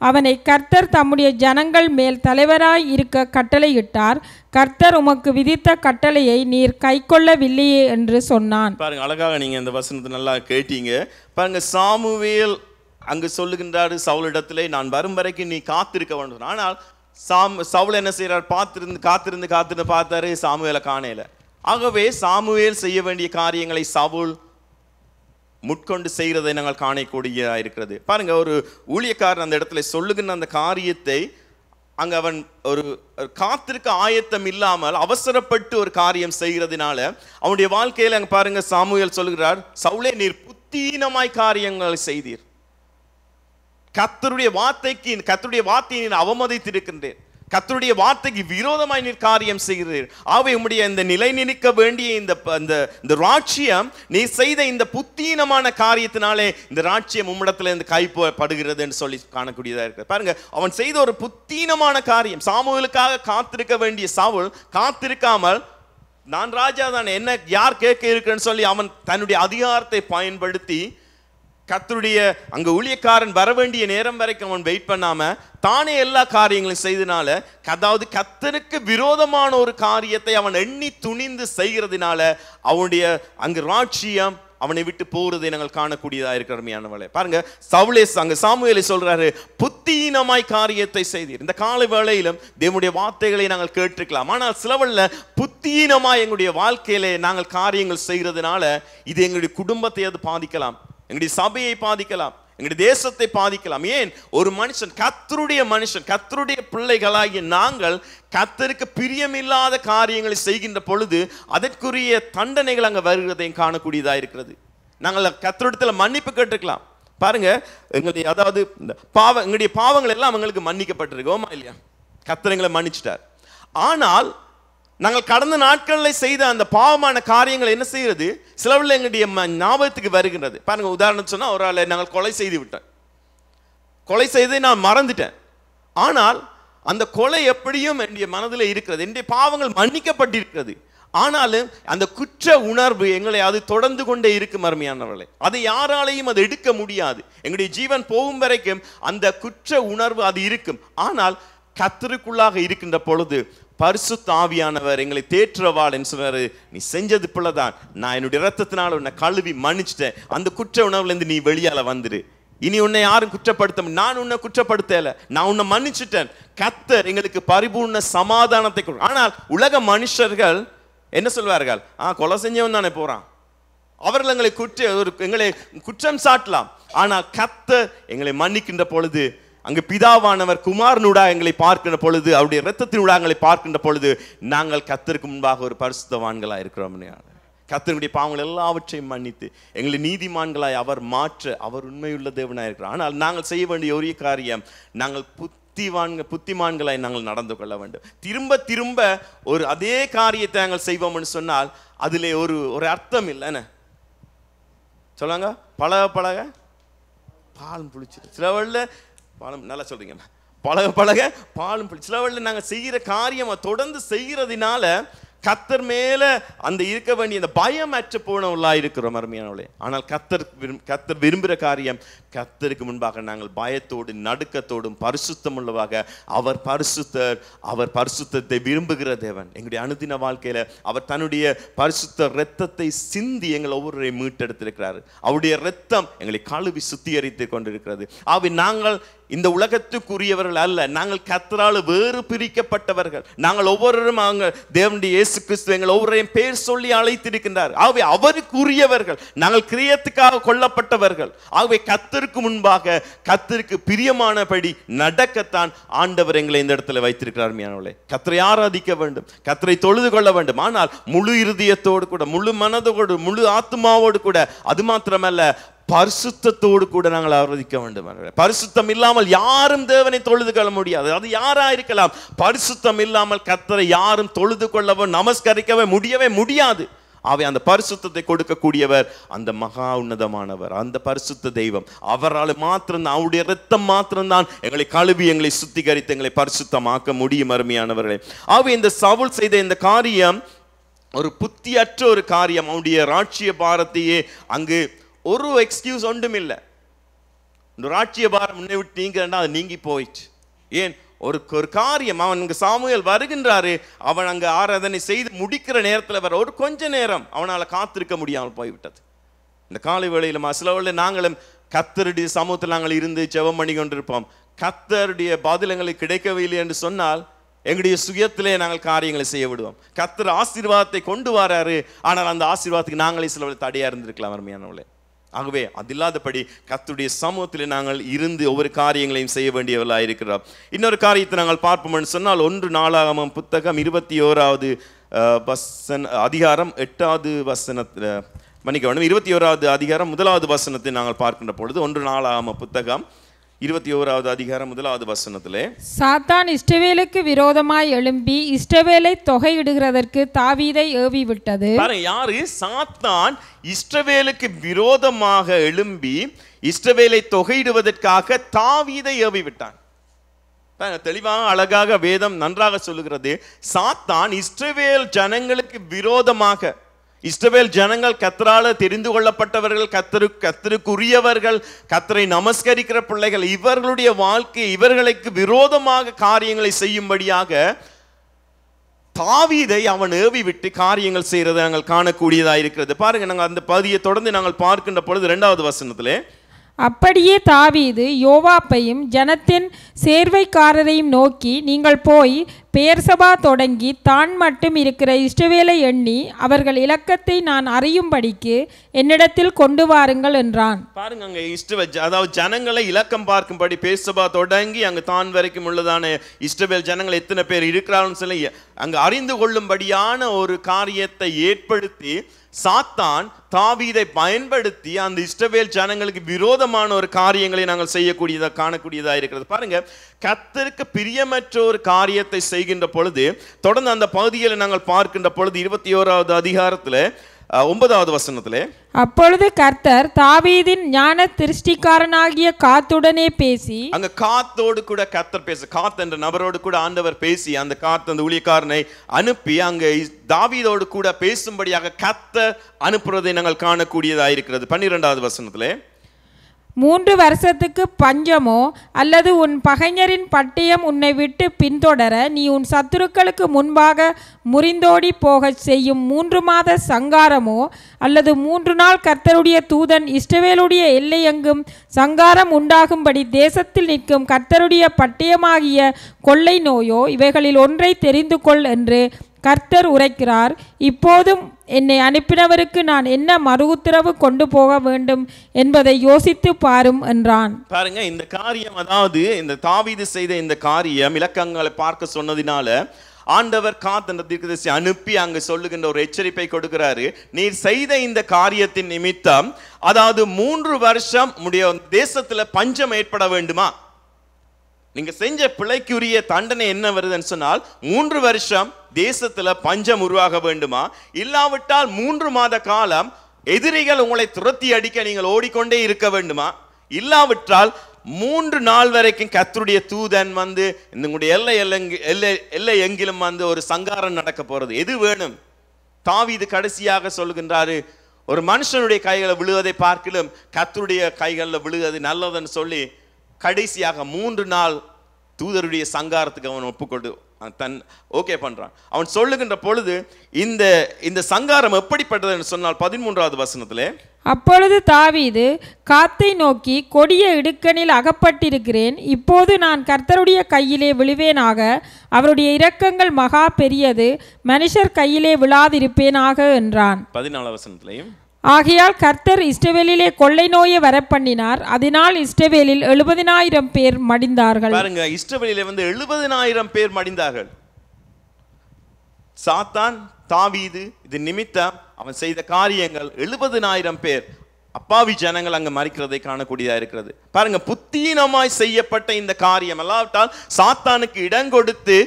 அவனை கர்த்தர் தம்முடைய ஜனங்கள் மேல் தலைவராய் இருக்க கட்டளையிட்டார். கர்த்தர் உமக்கு விதித்த கட்டளையை நீர் கைக்கொள்ளவில்லையே என்று சொன்னான். பாருங்க, அழகாக நீங்க இந்த வசனத்தை நல்லா கேட்டீங்க. பாருங்க, சாமுவேல் அங்கு சொல்லுகின்றாரு சவுலிடத்திலே, நான் வரும் வரைக்கும் நீ காத்திருக்க வேண்டும். ஆனால் சவுல் என்ன செய்யறார்? காத்திருந்து பார்த்தாரு, சாமுவேலை காணல. ஆகவே சாமுவேல் செய்ய வேண்டிய காரியங்களை சவுல் முட்கொண்டு செய்கிறதை நாங்கள் காணக்கூடியதா இருக்கிறது. பாருங்க, ஒரு ஊழியக்காரன் அந்த இடத்துல சொல்லுகின்ற அந்த காரியத்தை அங்க அவன் ஒரு காத்திருக்க ஆயத்தம் இல்லாமல் அவசரப்பட்டு ஒரு காரியம் செய்கிறதுனால அவனுடைய வாழ்க்கையில அங்க பாருங்க, சாமுவேல் சொல்லுகிறார், சவுலே, நீர் புத்தீனமாய் காரியங்களை செய்தீர். கர்த்தருடைய வார்த்தையை நீர் அவமதித்திருக்கின்றேன். கர்த்தருடைய வார்த்தைக்கு விரோதமாய் நீர் காரியம் செய்கிறீர். ஆகவே உம்முடைய இந்த நிலை நிற்க வேண்டிய இந்த ராஜ்யம் நீ செய்த இந்த புத்தீனமான காரியத்தினாலே இந்த ராஜ்யம் உம்மிடத்துல இந்த கைப்படுகிறது என்று சொல்லி காணக்கூடியதா இருக்கு. பாருங்க, அவன் செய்த ஒரு புத்தீனமான காரியம். சாமுவேலுக்காக காத்திருக்க வேண்டிய சவுல் காத்திருக்காமல், நான் ராஜா தான், என்ன யார் கேட்க இருக்குன்னு சொல்லி அவன் தன்னுடைய அதிகாரத்தை பயன்படுத்தி கர்த்தருடைய அங்க ஊழியக்காரன் வர வேண்டிய நேரம் வரைக்கும் அவன் வெயிட் பண்ணாம தானே எல்லா காரியங்களையும் செய்தனால, அதாவது கர்த்தருக்கு விரோதமான ஒரு காரியத்தை அவன் எண்ணி துணிந்து செய்கிறதுனால அவனுடைய அங்கு ராஜ்யம் அவனை விட்டு போறதை நாங்கள் காணக்கூடியதா இருக்கிறமையானவளே. பாருங்க, அங்க சாமுவேலை சொல்றாரு, புத்தீனமாய் காரியத்தை செய்தீர். இந்த கால வேளையிலும் தேவனுடைய வார்த்தைகளை நாங்கள் கேட்டிருக்கலாம். ஆனால் சிலவல்ல புத்தீனமாய் எங்களுடைய வாழ்க்கையிலே நாங்கள் காரியங்கள் செய்கிறதுனால இது எங்களுடைய குடும்பத்தை அது பாதிக்கலாம், எங்களுடைய சபையை பாதிக்கலாம், எங்களுடைய தேசத்தை பாதிக்கலாம். ஏன்? ஒரு மனுஷன், கர்த்தருடைய மனுஷன், கர்த்தருடைய பிள்ளைகளாகிய நாங்கள் கர்த்தருக்கு பிரியமில்லாத காரியங்களை செய்கின்ற பொழுது அதற்குரிய தண்டனைகள் அங்கே வருகிறதையும் காணக்கூடியதா இருக்கிறது. நாங்கள் கர்த்தரிடத்துல மன்னிப்பு கேட்டுக்கலாம். பாருங்க, எங்களுடைய அதாவது எங்களுடைய பாவங்கள் எல்லாம் எங்களுக்கு மன்னிக்கப்பட்டிருக்கோமா இல்லையா? கர்த்தர் எங்களை மன்னிச்சிட்டார். ஆனால் நாங்கள் கடந்த நாட்களில் செய்த அந்த பாவமான காரியங்கள் என்ன செய்யறது? சிலவில் எங்களுடைய ஞாபகத்துக்கு வருகின்றது. பாருங்க, உதாரணம் சொன்னா, ஒரு ஆளை நாங்கள் கொலை செய்து விட்டேன், கொலை செய்து நான் மறந்துட்டேன். ஆனால் அந்த கொலை எப்படியும் என்னுடைய மனதில் இருக்கிறது, என்னுடைய பாவங்கள் மன்னிக்கப்பட்டிருக்கிறது. ஆனாலும் அந்த குற்ற உணர்வு எங்களை அது தொடர்ந்து கொண்டே இருக்கும் அருமையானவர்களே. அதை யாராலையும் அதை எடுக்க முடியாது. எங்களுடைய ஜீவன் போகும் வரைக்கும் அந்த குற்ற உணர்வு அது இருக்கும். ஆனால் கர்த்தருக்குள்ளாக இருக்கின்ற பொழுது பரிசுத்த ஆவியானவர் எங்களை தேற்றவாள் என்று சொன்னாரு. நீ செஞ்சது பிள்ளைதான், நான் என்னுடைய இரத்தத்தினால உன்னை கழுவி மன்னிச்சிட்டேன், அந்த குற்ற உணர்வுல இருந்து நீ வெளியால வந்துரு, இனி உன்னை யாரும் குற்றப்படுத்த, நான் உன்னை குற்றப்படுத்தல, நான் உன்னை மன்னிச்சிட்டேன். கர்த்தர் எங்களுக்கு பரிபூர்ண சமாதானத்தை கொடுக்கும். ஆனால் உலக மனுஷர்கள் என்ன சொல்வார்கள்? கொலை செஞ்சவன் தானே போறான், அவர்கள் எங்களை குற்றம் சாட்டலாம். ஆனால் கர்த்தர் எங்களை மன்னிக்கின்ற பொழுது, அங்கு பிதாவானவர் குமாரனூடாக எங்களை பார்க்கின்ற பொழுது, அவருடைய இரத்தத்தினூடாக எங்களை பார்க்கின்ற பொழுது, நாங்கள் கர்த்தருக்கு முன்பாக ஒரு பரிசுத்தவான்களாக இருக்கிறோம். கர்த்தருடைய பாவங்கள் எல்லாவற்றையும் மன்னித்து எங்களை நீதிமான்களாய் அவர் மாற்ற அவர் உண்மையுள்ள தேவனாக இருக்கிறார். ஆனால் நாங்கள் செய்ய வேண்டிய ஒரே காரியம், நாங்கள் புத்திமான்களாய் நாங்கள் நடந்து கொள்ள வேண்டும். திரும்ப திரும்ப ஒரு அதே காரியத்தை நாங்கள் செய்வோம்னு சொன்னால் அதிலே ஒரு அர்த்தம் இல்லைன்னு சொல்லுவாங்க. பழக பாலும் புளிச்சிட்டு, சில வழியில் பாலம் நல்லா சொல்றீங்க, பழக பாலும் புளி. சில வழியில் நாங்கள் செய்கிற காரியம் தொடர்ந்து செய்கிறதுனால கர்த்தர் மேல அந்த இருக்க வேண்டிய அந்த பயம் அற்று போனவர்களா இருக்கிறோம் அருமையானவர்களே. ஆனால் கர்த்தர் விரும்புகிற காரியம், கர்த்தருக்கு முன்பாக நாங்கள் பயத்தோடு நடுக்கத்தோடும் பரிசுத்தம் உள்ளவாக, அவர் பரிசுத்தர், அவர் பரிசுத்தத்தை விரும்புகிற தேவன். எங்களுடைய அனுதின வாழ்க்கையில அவர் தன்னுடைய பரிசுத்த இரத்தத்தை சிந்தி எங்கள் ஒவ்வொருவரையும் மீட்டெடுத்திருக்கிறார். அவருடைய இரத்தம் எங்களை கழுவி சுத்திகரித்து கொண்டிருக்கிறது. ஆகவே நாங்கள் இந்த உலகத்துக்குரியவர்கள் அல்ல, நாங்கள் கர்த்தரால் வேறு பிரிக்கப்பட்டவர்கள். நாங்கள் ஒவ்வொருவரும் தேவனுடைய இயேசு கிறிஸ்து எங்கள் ஒவ்வொருவரையும் பேர் சொல்லி அழைத்திருக்கின்றார். ஆகவே அவருக்குரியவர்கள், நாங்கள் கிரியத்துக்காக கொல்லப்பட்டவர்கள். ஆகவே கர்த்தருக்கு முன்பாக கர்த்தருக்கு பிரியமானபடி நடக்கத்தான் ஆண்டவர் எங்களை இந்த இடத்துல வைத்திருக்கிறார். கர்த்தரை ஆராதிக்க வேண்டும், கர்த்தரை தொழுது கொள்ள வேண்டும். ஆனால் முழு இருதயத்தோடு கூட, முழு மனதோடு, முழு ஆத்மாவோடு கூட, அது மாத்திரமல்ல பரிசுத்தத்தோடு கூட நாங்கள் ஆராதிக்க வேண்டும். பரிசுத்தம் இல்லாமல் யாரும் தேவனை தொழுது கொள்ள முடியாது. அது யாரா இருக்கலாம், பரிசுத்தம் இல்லாமல் கர்த்தரை யாரும் தொழுது கொள்ளவோ நமஸ்கரிக்கவே முடியவே முடியாது. ஆகவே அந்த பரிசுத்தத்தை கொடுக்கக்கூடியவர் அந்த மகா உன்னதமானவர், அந்த பரிசுத்த தெய்வம். அவரால் மாத்திரம்தான், அவருடைய இரத்தம் மாத்திரம்தான் எங்களை கழுவி எங்களை சுத்திகரித்து எங்களை பரிசுத்தமாக்க முடியும் அருமையானவர்களே. ஆகவே இந்த சவுல் செய்த இந்த காரியம் ஒரு புத்தியற்ற ஒரு காரியம். அவனுடைய ராஜ்ய பாரத்தையே அங்கு ஒரு எக்ஸ்கியூஸ் ஒன்றும் இல்லை. இந்த ராஜ்ய பாரம் முன்னே விட்டு நீங்கிறா, அது நீங்கி போயிடுச்சு. ஏன்? ஒரு காரியம், அவன் இங்கே சாமுவேல் வருகின்றாரு, அவன் அங்கே ஆராதனை செய்து முடிக்கிற நேரத்தில் வர ஒரு கொஞ்ச நேரம் அவனால் காத்திருக்க முடியாமல் போய்விட்டது. இந்த காலை வேளையில் சில வேளை நாங்களும் கர்த்தருடைய சமூகத்தில் நாங்கள் இருந்து ஜெபம் பண்ணி கொண்டிருப்போம். கர்த்தருடைய பதில் எங்களுக்கு கிடைக்கவில்லை என்று சொன்னால் எங்களுடைய சுயத்திலே நாங்கள் காரியங்களை செய்ய விடுவோம். கர்த்தர் ஆசீர்வாதத்தை கொண்டு வராரு, ஆனால் அந்த ஆசீர்வாதத்துக்கு நாங்களே சில வேளை தடையாக இருந்திருக்கலாம் அருமையானவர்களே. ஆகவே அது இல்லாதபடி கர்த்தருடைய சமூகத்தில் நாங்கள் இருந்து ஒவ்வொரு காரியங்களையும் செய்ய வேண்டியவர்களாக இருக்கிறோம். இன்னொரு காரியத்தை நாங்கள் பார்ப்போம்னு சொன்னால் 1 நாளாகமம் புத்தகம் 21வது அதிகாரம் 8வது வசனத்தில், மன்னிக்க வேண்டும், 21வது அதிகாரம் 1வது வசனத்தை நாங்கள் பார்க்கின்ற பொழுது 1 நாளாகமம் புத்தகம் 21வது அதிகாரம் 1வது வசனத்திலே, சாத்தான் இஸ்ரவேலுக்கு விரோதமாய் எழும்பி இஸ்ரவேலை தொகையிடுகிறதற்கு தாவீதை ஏவி விட்டது. பாருங்க, யாரு? சாத்தான் இஸ்ரவேலுக்கு விரோதமாக எழும்பி இஸ்ரவேலை தொகையிடுவதற்காக தாவீதை ஏவி விட்டான். தெளிவாக அழகாக வேதம் நன்றாக சொல்லுகிறது. சாத்தான் இஸ்ரவேல் ஜனங்களுக்கு விரோதமாக, இஸ்ரவேல் ஜனங்கள் கர்த்தரால் தெரிந்து கொள்ளப்பட்டவர்கள், கர்த்தருக்குரியவர்கள், கர்த்தரை நமஸ்கரிக்கிற பிள்ளைகள், இவர்களுடைய வாழ்க்கை இவர்களுக்கு விரோதமாக காரியங்களை செய்யும்படியாக தாவீதை அவன் ஏவி விட்டு காரியங்கள் செய்யறதை நாங்கள் காணக்கூடியதாக இருக்கிறது. பாருங்க, நாங்கள் அந்த பகுதியை தொடர்ந்து நாங்கள் பார்க்கின்ற பொழுது 2வது வசனத்திலே, அப்படியே தாவீது யோவாப்பையும் ஜனத்தின் சேர்வைக்காரரையும் நோக்கி, நீங்கள் போய் பெயர்சபா தொடங்கி தான் மட்டும் இருக்கிற இஸ்ரவேலை எண்ணி அவர்கள் இலக்கத்தை நான் அறியும்படிக்கு என்னிடத்தில் கொண்டு வாருங்கள் என்றான். பாருங்க, அங்க அதாவது ஜனங்களை இலக்கம் பார்க்கும்படி பெயர்சபா தொடங்கி அங்க தான் வரைக்கும் உள்ளதான இஸ்ரவேல் ஜனங்கள் எத்தனை பேர் இருக்கிறார்கள் சொல்லி அங்க அறிந்து கொள்ளும்படியான ஒரு காரியத்தை ஏற்படுத்தி சாத்தான் தாவீதை பயன்படுத்தி அந்த இஸ்ரவேல் ஜனங்களுக்கு விரோதமான ஒரு காரியங்களை நாங்கள் செய்யக்கூடியதா காணக்கூடியதா இருக்கிறது. பாருங்க, கர்த்தருக்கு பிரியமற்ற ஒரு காரியத்தை செய்கின்ற பொழுது தொடர்ந்து அந்த பகுதியில் நாங்கள் பார்க்கின்ற பொழுது 21வது அதிகாரத்தில் 9வது வசனத்திலே, அப்பொழுது கர்த்தர் தாவீதின் ஞான திருஷ்டிக்காரனாகிய காத்துடனே பேசி, அங்க காத்தோடு கூட கர்த்தர் பேச, காத் என்ற நபரோடு கூட ஆண்டவர் பேசி அந்த காத் அந்த ஊழியக்காரனை அனுப்பி அங்க தாவீதோடு கூட பேசும்படியாக கர்த்தர் அனுப்புறதை நாங்கள் காணக்கூடியதா இருக்கிறது. 12வது வசனத்திலே, 3 வருஷத்துக்கு பஞ்சமோ அல்லது உன் பகைஞரின் பட்டயம் உன்னை விட்டு பின்தொடர நீ உன் சத்துருக்களுக்கு முன்பாக முறிந்தோடி போக செய்யும் 3 மாத சங்காரமோ அல்லது 3 நாள் கர்த்தருடைய தூதன் இஸ்ரவேலுடைய எல்லையெங்கும் சங்காரம் உண்டாகும்படி தேசத்தில் நிற்கும் கர்த்தருடைய பட்டயமாகிய கொள்ளை நோயோ, இவைகளில் ஒன்றை தெரிந்து கொள் என்று கர்த்தர் உரைக்கிறார். இப்போதும் என்னை அனுப்பினவருக்கு நான் என்ன மறு உத்தரவு கொண்டு போக வேண்டும் என்பதை யோசித்து பாரும் என்றான். பாருங்க, இந்த காரியம், அதாவது இந்த தாவீது செய்த இந்த காரியம் இலக்கங்களை பார்க்க சொன்னதினால ஆண்டவர் காத் என்ற தீர்க்கதரிசி அனுப்பி அங்கு சொல்லுகின்ற ஒரு எச்சரிப்பை கொடுக்கிறாரு. நீர் செய்த இந்த காரியத்தின் நிமித்தம், அதாவது 3 வருஷம் உடைய தேசத்துல பஞ்சம் ஏற்பட வேண்டுமா? நீங்க செஞ்ச பிழைக்குரிய தண்டனை என்ன வருதுன்னு சொன்னால் 3 வருஷம் தேசத்துல பஞ்சம் உருவாக வேண்டுமா? இல்லாவிட்டால் 3 மாத காலம் எதிரிகள் உங்களை துரத்தி அடிக்க நீங்கள் ஓடிக்கொண்டே இருக்க வேண்டுமா? இல்லாவிட்டால் 3 நாள் வரைக்கும் கர்த்தருடைய தூதன் வந்து உங்களுடைய எல்லை எங்கிலும் வந்து ஒரு சங்காரம் நடக்க போறது. எது வேணும்? தாவீது கடைசியாக சொல்லுகின்றாரு, ஒரு மனுஷனுடைய கைகளை விழுவதை பார்க்கிலும் கர்த்தருடைய கைகளில் விழுவது நல்லதுன்னு சொல்லி கடைசியாக 3 நாள் தூதருடைய சங்காரத்துக்கு அவன் ஒப்புக்கொண்டு ஓகே பண்றான். அவன் சொல்லுகின்ற பொழுது இந்த சங்காரம் எப்படிப்பட்டதுன்னு சொன்னால் 13வது வசனத்திலே, அப்பொழுது தாவீது காத்தை நோக்கி, கொடிய இடுக்கணில் அகப்பட்டிருக்கிறேன், இப்போது நான் கர்த்தருடைய கையிலே விழுவேனாக, அவருடைய இரக்கங்கள் மகா பெரியது, மனுஷர் கையிலே விழாதிருப்பேனாக என்றான். 14வது வசனத்திலேயும், ஆகையால் கர்த்தர் இஸ்ரவேலிலே கொள்ளை நோயை வரப்பண்ணினார், அதனால் இஸ்ரவேலில் 70,000 பேர் மடிந்தார்கள். பாருங்க, இஸ்ரவேலிலே 70,000 பேர் மடிந்தார்கள். சாத்தான் தாவீது இது நிமித்தம் அவன் செய்த காரியங்கள் 70,000 பேர் அப்பாவி ஜனங்கள் அங்க மறிக்கிறதை காணக்கூடியதா இருக்கிறது. பாருங்க, புத்தீனமாய் செய்யப்பட்ட இந்த காரியம் அல்லாவிட்டால் சாத்தானுக்கு இடம் கொடுத்து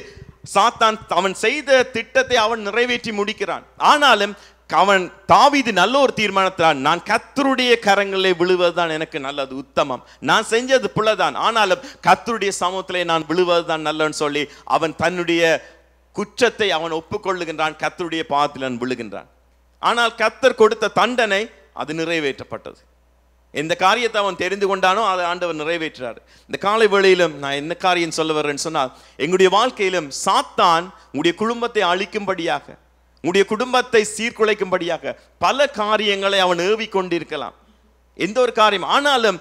சாத்தான் அவன் செய்த திட்டத்தை அவன் நிறைவேற்றி முடிக்கிறான். ஆனாலும் அவன் தாவீது நல்ல ஒரு தீர்மானத்தான், நான் கர்த்தருடைய கரங்களிலே விழுவதுதான் எனக்கு நல்லது, உத்தமம், நான் செஞ்சது புலதான், ஆனாலும் கர்த்தருடைய சமூகத்திலே நான் விழுவதுதான் நல்லன்னு சொல்லி அவன் தன்னுடைய குற்றத்தை அவன் ஒப்புக்கொள்ளுகின்றான், கர்த்தருடைய பாதத்தில் அவன் விழுகின்றான். ஆனால் கர்த்தர் கொடுத்த தண்டனை அது நிறைவேற்றப்பட்டது. எந்த காரியத்தை அவன் தெரிந்து கொண்டானோ அதை ஆண்டவர் நிறைவேற்றார். இந்த காலை வேளையிலும் நான் என்ன காரியம் சொல்ல வர்றேன்னு சொன்னால், எங்களுடைய வாழ்க்கையிலும் சாத்தான் உங்களுடைய குடும்பத்தை அழிக்கும்படியாக, உங்களுடைய குடும்பத்தை சீர்குலைக்கும்படியாக பல காரியங்களை அவன் ஏவி கொண்டிருக்கலாம், எந்த ஒரு காரியம். ஆனாலும்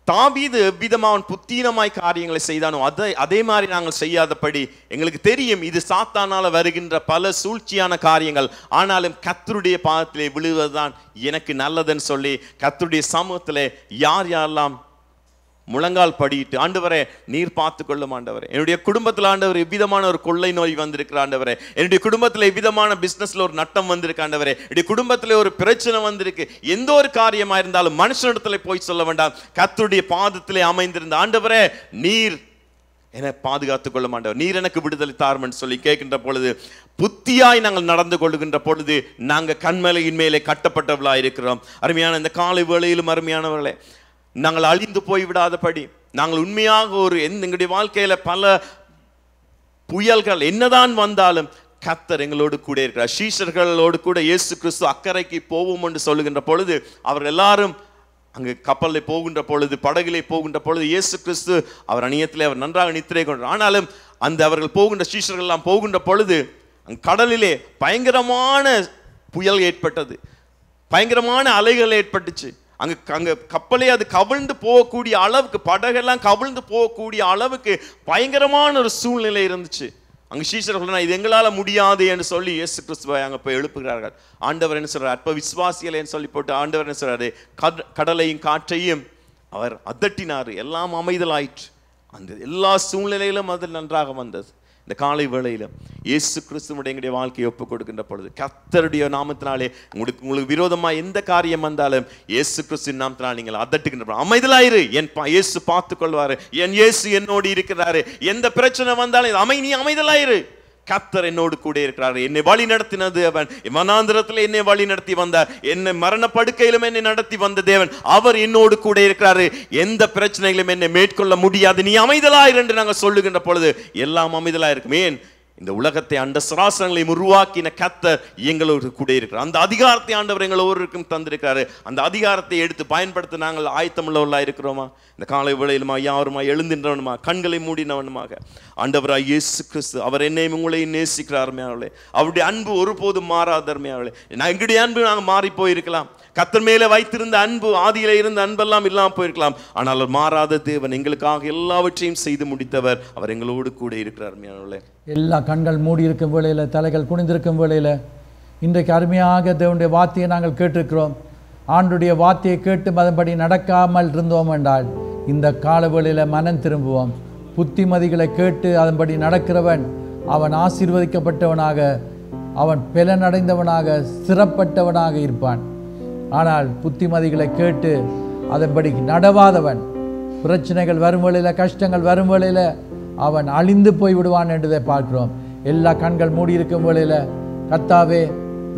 தாவீது எவ்விதமாக அவன் புத்தீனமாய் காரியங்களை செய்தானோ அதே மாதிரி நாங்கள் செய்யாதபடி எங்களுக்கு தெரியும் இது சாத்தானால வருகின்ற பல சூழ்ச்சியான காரியங்கள். ஆனாலும் கர்த்தருடைய பாதத்திலே விழுவதுதான் எனக்கு நல்லதுன்னு சொல்லி கர்த்தருடைய சமூகத்திலே யாரெல்லாம் முழங்கால் படிட்டு, ஆண்டவரே நீர் பார்த்து கொள்ளும் ஆண்டவரே, என்னுடைய குடும்பத்தில் ஆண்டவர் எவ்விதமான ஒரு கொள்ளை நோய் வந்திருக்கிற ஆண்டவரே, என்னுடைய குடும்பத்தில் எவ்விதமான பிசினஸ்ல ஒரு நட்டம் வந்திருக்கு ஆண்டவரே, என்னுடைய குடும்பத்தில் ஒரு பிரச்சனை வந்திருக்கு, எந்த ஒரு காரியமா இருந்தாலும் மனுஷனிடத்துல போய் சொல்ல வேண்டாம், கர்த்தருடைய பாதத்திலே அமைந்திருந்த ஆண்டவரே நீர் என்னை பாதுகாத்துக் கொள்ள மாட்டவர், நீர் எனக்கு விடுதலை தாருமென்று சொல்லி கேட்கின்ற பொழுது, புத்தியாய் நாங்கள் நடந்து கொள்ளுகின்ற பொழுது நாங்கள் கண்மலையின் மேலே கட்டப்பட்டவர்களாக இருக்கிறோம். அருமையான இந்த காலை வேளையிலும் அருமையானவர்களே, நாங்கள் அழிந்து போய்விடாதபடி, நாங்கள் உண்மையாக எங்களுடைய வாழ்க்கையில பல புயல்கள் என்னதான் வந்தாலும் கர்த்தர் எங்களோடு கூட இருக்கிறார். சீஷர்களோடு கூட இயேசு கிறிஸ்து அக்கறைக்கு போவோம் என்று சொல்லுகின்ற பொழுது அவர் எல்லாரும் அங்கு கப்பலில் போகின்ற பொழுது, படகிலே போகின்ற பொழுது இயேசு கிறிஸ்து அவர் அணியத்திலே அவர் நன்றாக நித்திரை கொண்டார். ஆனாலும் அந்த அவர்கள் போகின்ற சீஷர்கள் எல்லாம் போகின்ற பொழுது கடலிலே பயங்கரமான புயல் ஏற்பட்டது, பயங்கரமான அலைகள் ஏற்பட்டுச்சு. அங்கே கப்பலே அது கவிழ்ந்து போகக்கூடிய அளவுக்கு, படகெல்லாம் கவிழ்ந்து போகக்கூடிய அளவுக்கு பயங்கரமான ஒரு சூழ்நிலை இருந்துச்சு. அங்கே சீஷர்கள் இது எங்களால் முடியாது என்று சொல்லி இயேசு கிறிஸ்துவை அங்கே போய் எழுப்புகிறார்கள். ஆண்டவர் என்ன சொல்றார்? அற்ப விசுவாசிகளேன்னு சொல்லி போட்டு ஆண்டவர் என்ன சொல்றாரு? கடலையும் காற்றையும் அவர் அதட்டினார், எல்லாம் அமைதலாயிற்று. அந்த எல்லா சூழ்நிலையிலும் அது நன்றாக வந்தது. இந்த காலை வேளையிலும் இயேசு கிறிஸ்துவுடைய எங்களுடைய வாழ்க்கையை ஒப்புக் கொடுக்கின்ற பொழுது கர்த்தருடைய நாமத்தினாலே உங்களுக்கு விரோதமாக எந்த காரியம் வந்தாலும் இயேசு கிறிஸ்துவின் நாமத்தினால் நீங்கள் அதட்டுகின்ற அமைதலாயிரு, என் இயேசு பார்த்துக் கொள்வாரு, என் இயேசு என்னோடு இருக்கிறாரு, எந்த பிரச்சனை வந்தாலும் நீ அமைதலாயிரு, கர்த்தர் என்னோடு கூட இருக்கிறார், என்னை வழி நடத்தினது அவன், வனாந்திரத்தில் என்னை வழி நடத்தி வந்தார், என்னை மரண படுக்கையிலும் என்னை நடத்தி வந்த தேவன், அவர் என்னோடு கூட இருக்கிறாரு, எந்த பிரச்சனைகளும் என்னை மேற்கொள்ள முடியாது, நீ அமைதலாயிரு என்று நாங்கள் சொல்லுகின்ற பொழுது எல்லாம் அமைதலாயிருக்கும். ஏன்? இந்த உலகத்தை அண்ட சராசரங்களையும் உருவாக்கின கர்த்தர் எங்களோடு கூட இருக்கிறார். அந்த அதிகாரத்தை ஆண்டவர் எங்கள் ஒவ்வொருவருக்கும் தந்திருக்கிறாரு. அந்த அதிகாரத்தை எடுத்து பயன்படுத்த நாங்கள் ஆயத்தமுள்ளவர்களாக இருக்கிறோமா? இந்த காலை வேளையிலுமா யாருமா எழுந்தின்றவனுமா கண்களை மூடினவனுமாக ஆண்டவராய் இயேசு கிறிஸ்து அவர் என்னையும் உங்களையும் நேசிக்கிறார். அவருடைய அன்பு ஒருபோதும் மாறாதர்மையாவளே. எங்களுடைய அன்பு நாங்கள் மாறி போயிருக்கலாம், கர்த்தர் மேலே வைத்திருந்த அன்பு, ஆதியில இருந்த அன்பெல்லாம் இல்லாமல் போயிருக்கலாம். ஆனால் அவர் மாறாத தேவன், எங்களுக்காக எல்லாவற்றையும் செய்து முடித்தவர், அவர் எங்களோடு கூட இருக்கிறார். எல்லா கண்கள் மூடி இருக்கும் வேளையில், தலைகள் குனிந்திருக்கும் வேளையில் இன்றைக்கு அருமையாக தேவனுடைய வார்த்தையை நாங்கள் கேட்டிருக்கிறோம். ஆண்டுடைய வார்த்தையை கேட்டு அதன்படி நடக்காமல் இருந்தோம் என்றால் இந்த கால வேளையில் மனம் திரும்புவோம். புத்திமதிகளை கேட்டு அதன்படி நடக்கிறவன் அவன் ஆசீர்வதிக்கப்பட்டவனாக, அவன் பலனடைந்தவனாக, சிறப்பட்டவனாக இருப்பான். ஆனால் புத்திமதிகளை கேட்டு அதன்படி நடவாதவன் பிரச்சனைகள் வரும் வேளையில், கஷ்டங்கள் வரும் வேளையில் அவன் அழிந்து போய் விடுவான் என்றதை பார்க்கிறோம். எல்லா கண்கள் மூடியிருக்கும் வேளையில், கர்த்தாவே,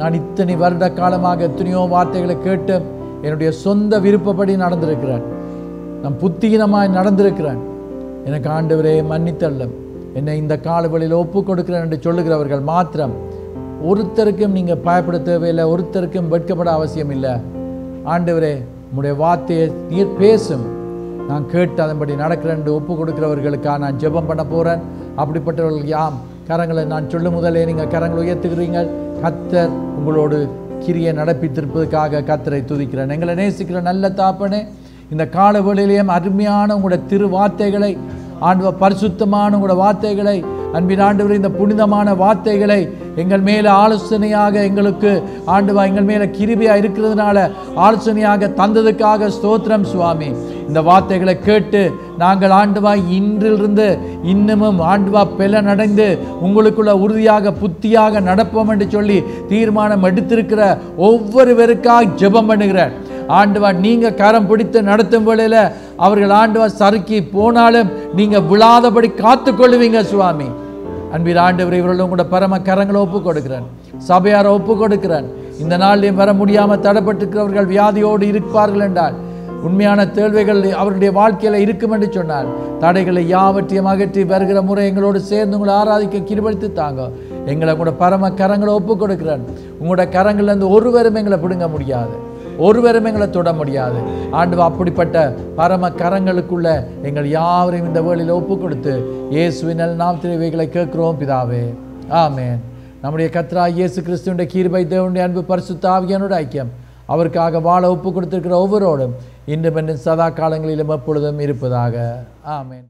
நான் இத்தனை வருட காலமாக எத்தனையோ வார்த்தைகளை கேட்டு என்னுடைய சொந்த விருப்பப்படி நடந்திருக்கிறேன், நான் புத்திகீனமாய் நடந்திருக்கிறேன், எனக்கு ஆண்டவரே மன்னித்தள்ளும், என்னை இந்த காலவெளியில் ஒப்பு கொடுக்கிறேன் என்று சொல்லுகிறவர்கள் மாத்திரம் ஒருத்தருக்கும் நீங்கள் பயப்பட தேவையில்லை, ஒருத்தருக்கும் வெட்கப்பட அவசியம் இல்லை. ஆண்டவரே, உம்முடைய வார்த்தையை நீர் பேசும், நான் கேட்டு அதன்படி நடக்கிறேன் என்று ஒப்பு கொடுக்கிறவர்களுக்காக நான் ஜெபம் பண்ண போகிறேன். அப்படிப்பட்டவர்கள் யாம் கரங்களை நான் சொல்லும் முதலே நீங்கள் கரங்களை உயர்த்துகிறீங்க. கர்த்தர் உங்களோடு கிரியை நடப்பித்திருப்பதற்காக கர்த்தரை துதிக்கிறேன். எங்களை நேசிக்கிற நல்ல தாப்பனே, இந்த கால வேளையிலேயும் அருமையான உங்களுடைய திரு வார்த்தைகளை, ஆண்டவர் பரிசுத்தமான உங்களுடைய வார்த்தைகளை, அன்பின் ஆண்டவர் இந்த புனிதமான வார்த்தைகளை எங்கள் மேலே ஆலோசனையாக எங்களுக்கு ஆண்டவா எங்கள் மேலே கிருபையாக இருக்கிறதுனால ஆலோசனையாக தந்ததுக்காக ஸ்தோத்திரம் சுவாமி. இந்த வார்த்தைகளை கேட்டு நாங்கள் ஆண்டவா இன்றிலிருந்து இன்னமும் ஆண்டவா பலனடைந்து உங்களுக்குள்ள உறுதியாக புத்தியாக நடப்போம் என்று சொல்லி தீர்மானம் எடுத்திருக்கிற ஒவ்வொருவருக்காக ஜெபம் பண்ணுகிறேன். ஆண்டவா, நீங்க கரம் பிடித்து நடத்தும் வேளையில் அவர்கள் ஆண்டவா சறுக்கி போனாலும் நீங்க விழாதபடி காத்து கொள்ளுவீங்க சுவாமி. அன்பின் ஆண்டவர், இவர்களும் கூட பரம கரங்களை ஒப்பு கொடுக்கிறேன், சபையார ஒப்பு கொடுக்கிறேன். இந்த நாளிலையும் வர முடியாமல் தடைப்பட்டிருக்கிறவர்கள் வியாதியோடு இருப்பார்கள் என்றால், உண்மையான தேவைகள் அவருடைய வாழ்க்கையில் இருக்கும் என்று சொன்னால், தடைகளை யாவற்றையும் அகற்றி வருகிற முறை எங்களோடு சேர்ந்து உங்களை ஆராதிக்க கிருபைத்து தாங்க. எங்களை கூட பரம கரங்களை ஒப்பு கொடுக்கிறேன். உங்களோட கரங்கள்லேருந்து ஒருவரும் எங்களை பிடுங்க முடியாது, ஒருவரும் எங்களை தொட முடியாது. ஆண்டவா, அப்படிப்பட்ட பரம கரங்களுக்குள்ள எங்கள் யாவரையும் இந்த வேளையில் ஒப்பு கொடுத்து இயேசுவின் நாமத்தில் இவைகளை கேட்கிறோம் பிதாவே, ஆமென். நம்முடைய கர்த்தராகிய இயேசு கிறிஸ்துவின் கிருபை, தேவனுடைய அன்பு, பரிசுத்த ஆவியானவருடைய ஐக்கியம் அவருக்காக வாழ ஒப்பு கொடுத்திருக்கிற ஒவ்வொருவரோடும் இன்றும் என்றும் சதா காலங்களிலும் எப்பொழுதும் இருப்பதாக, ஆமென்.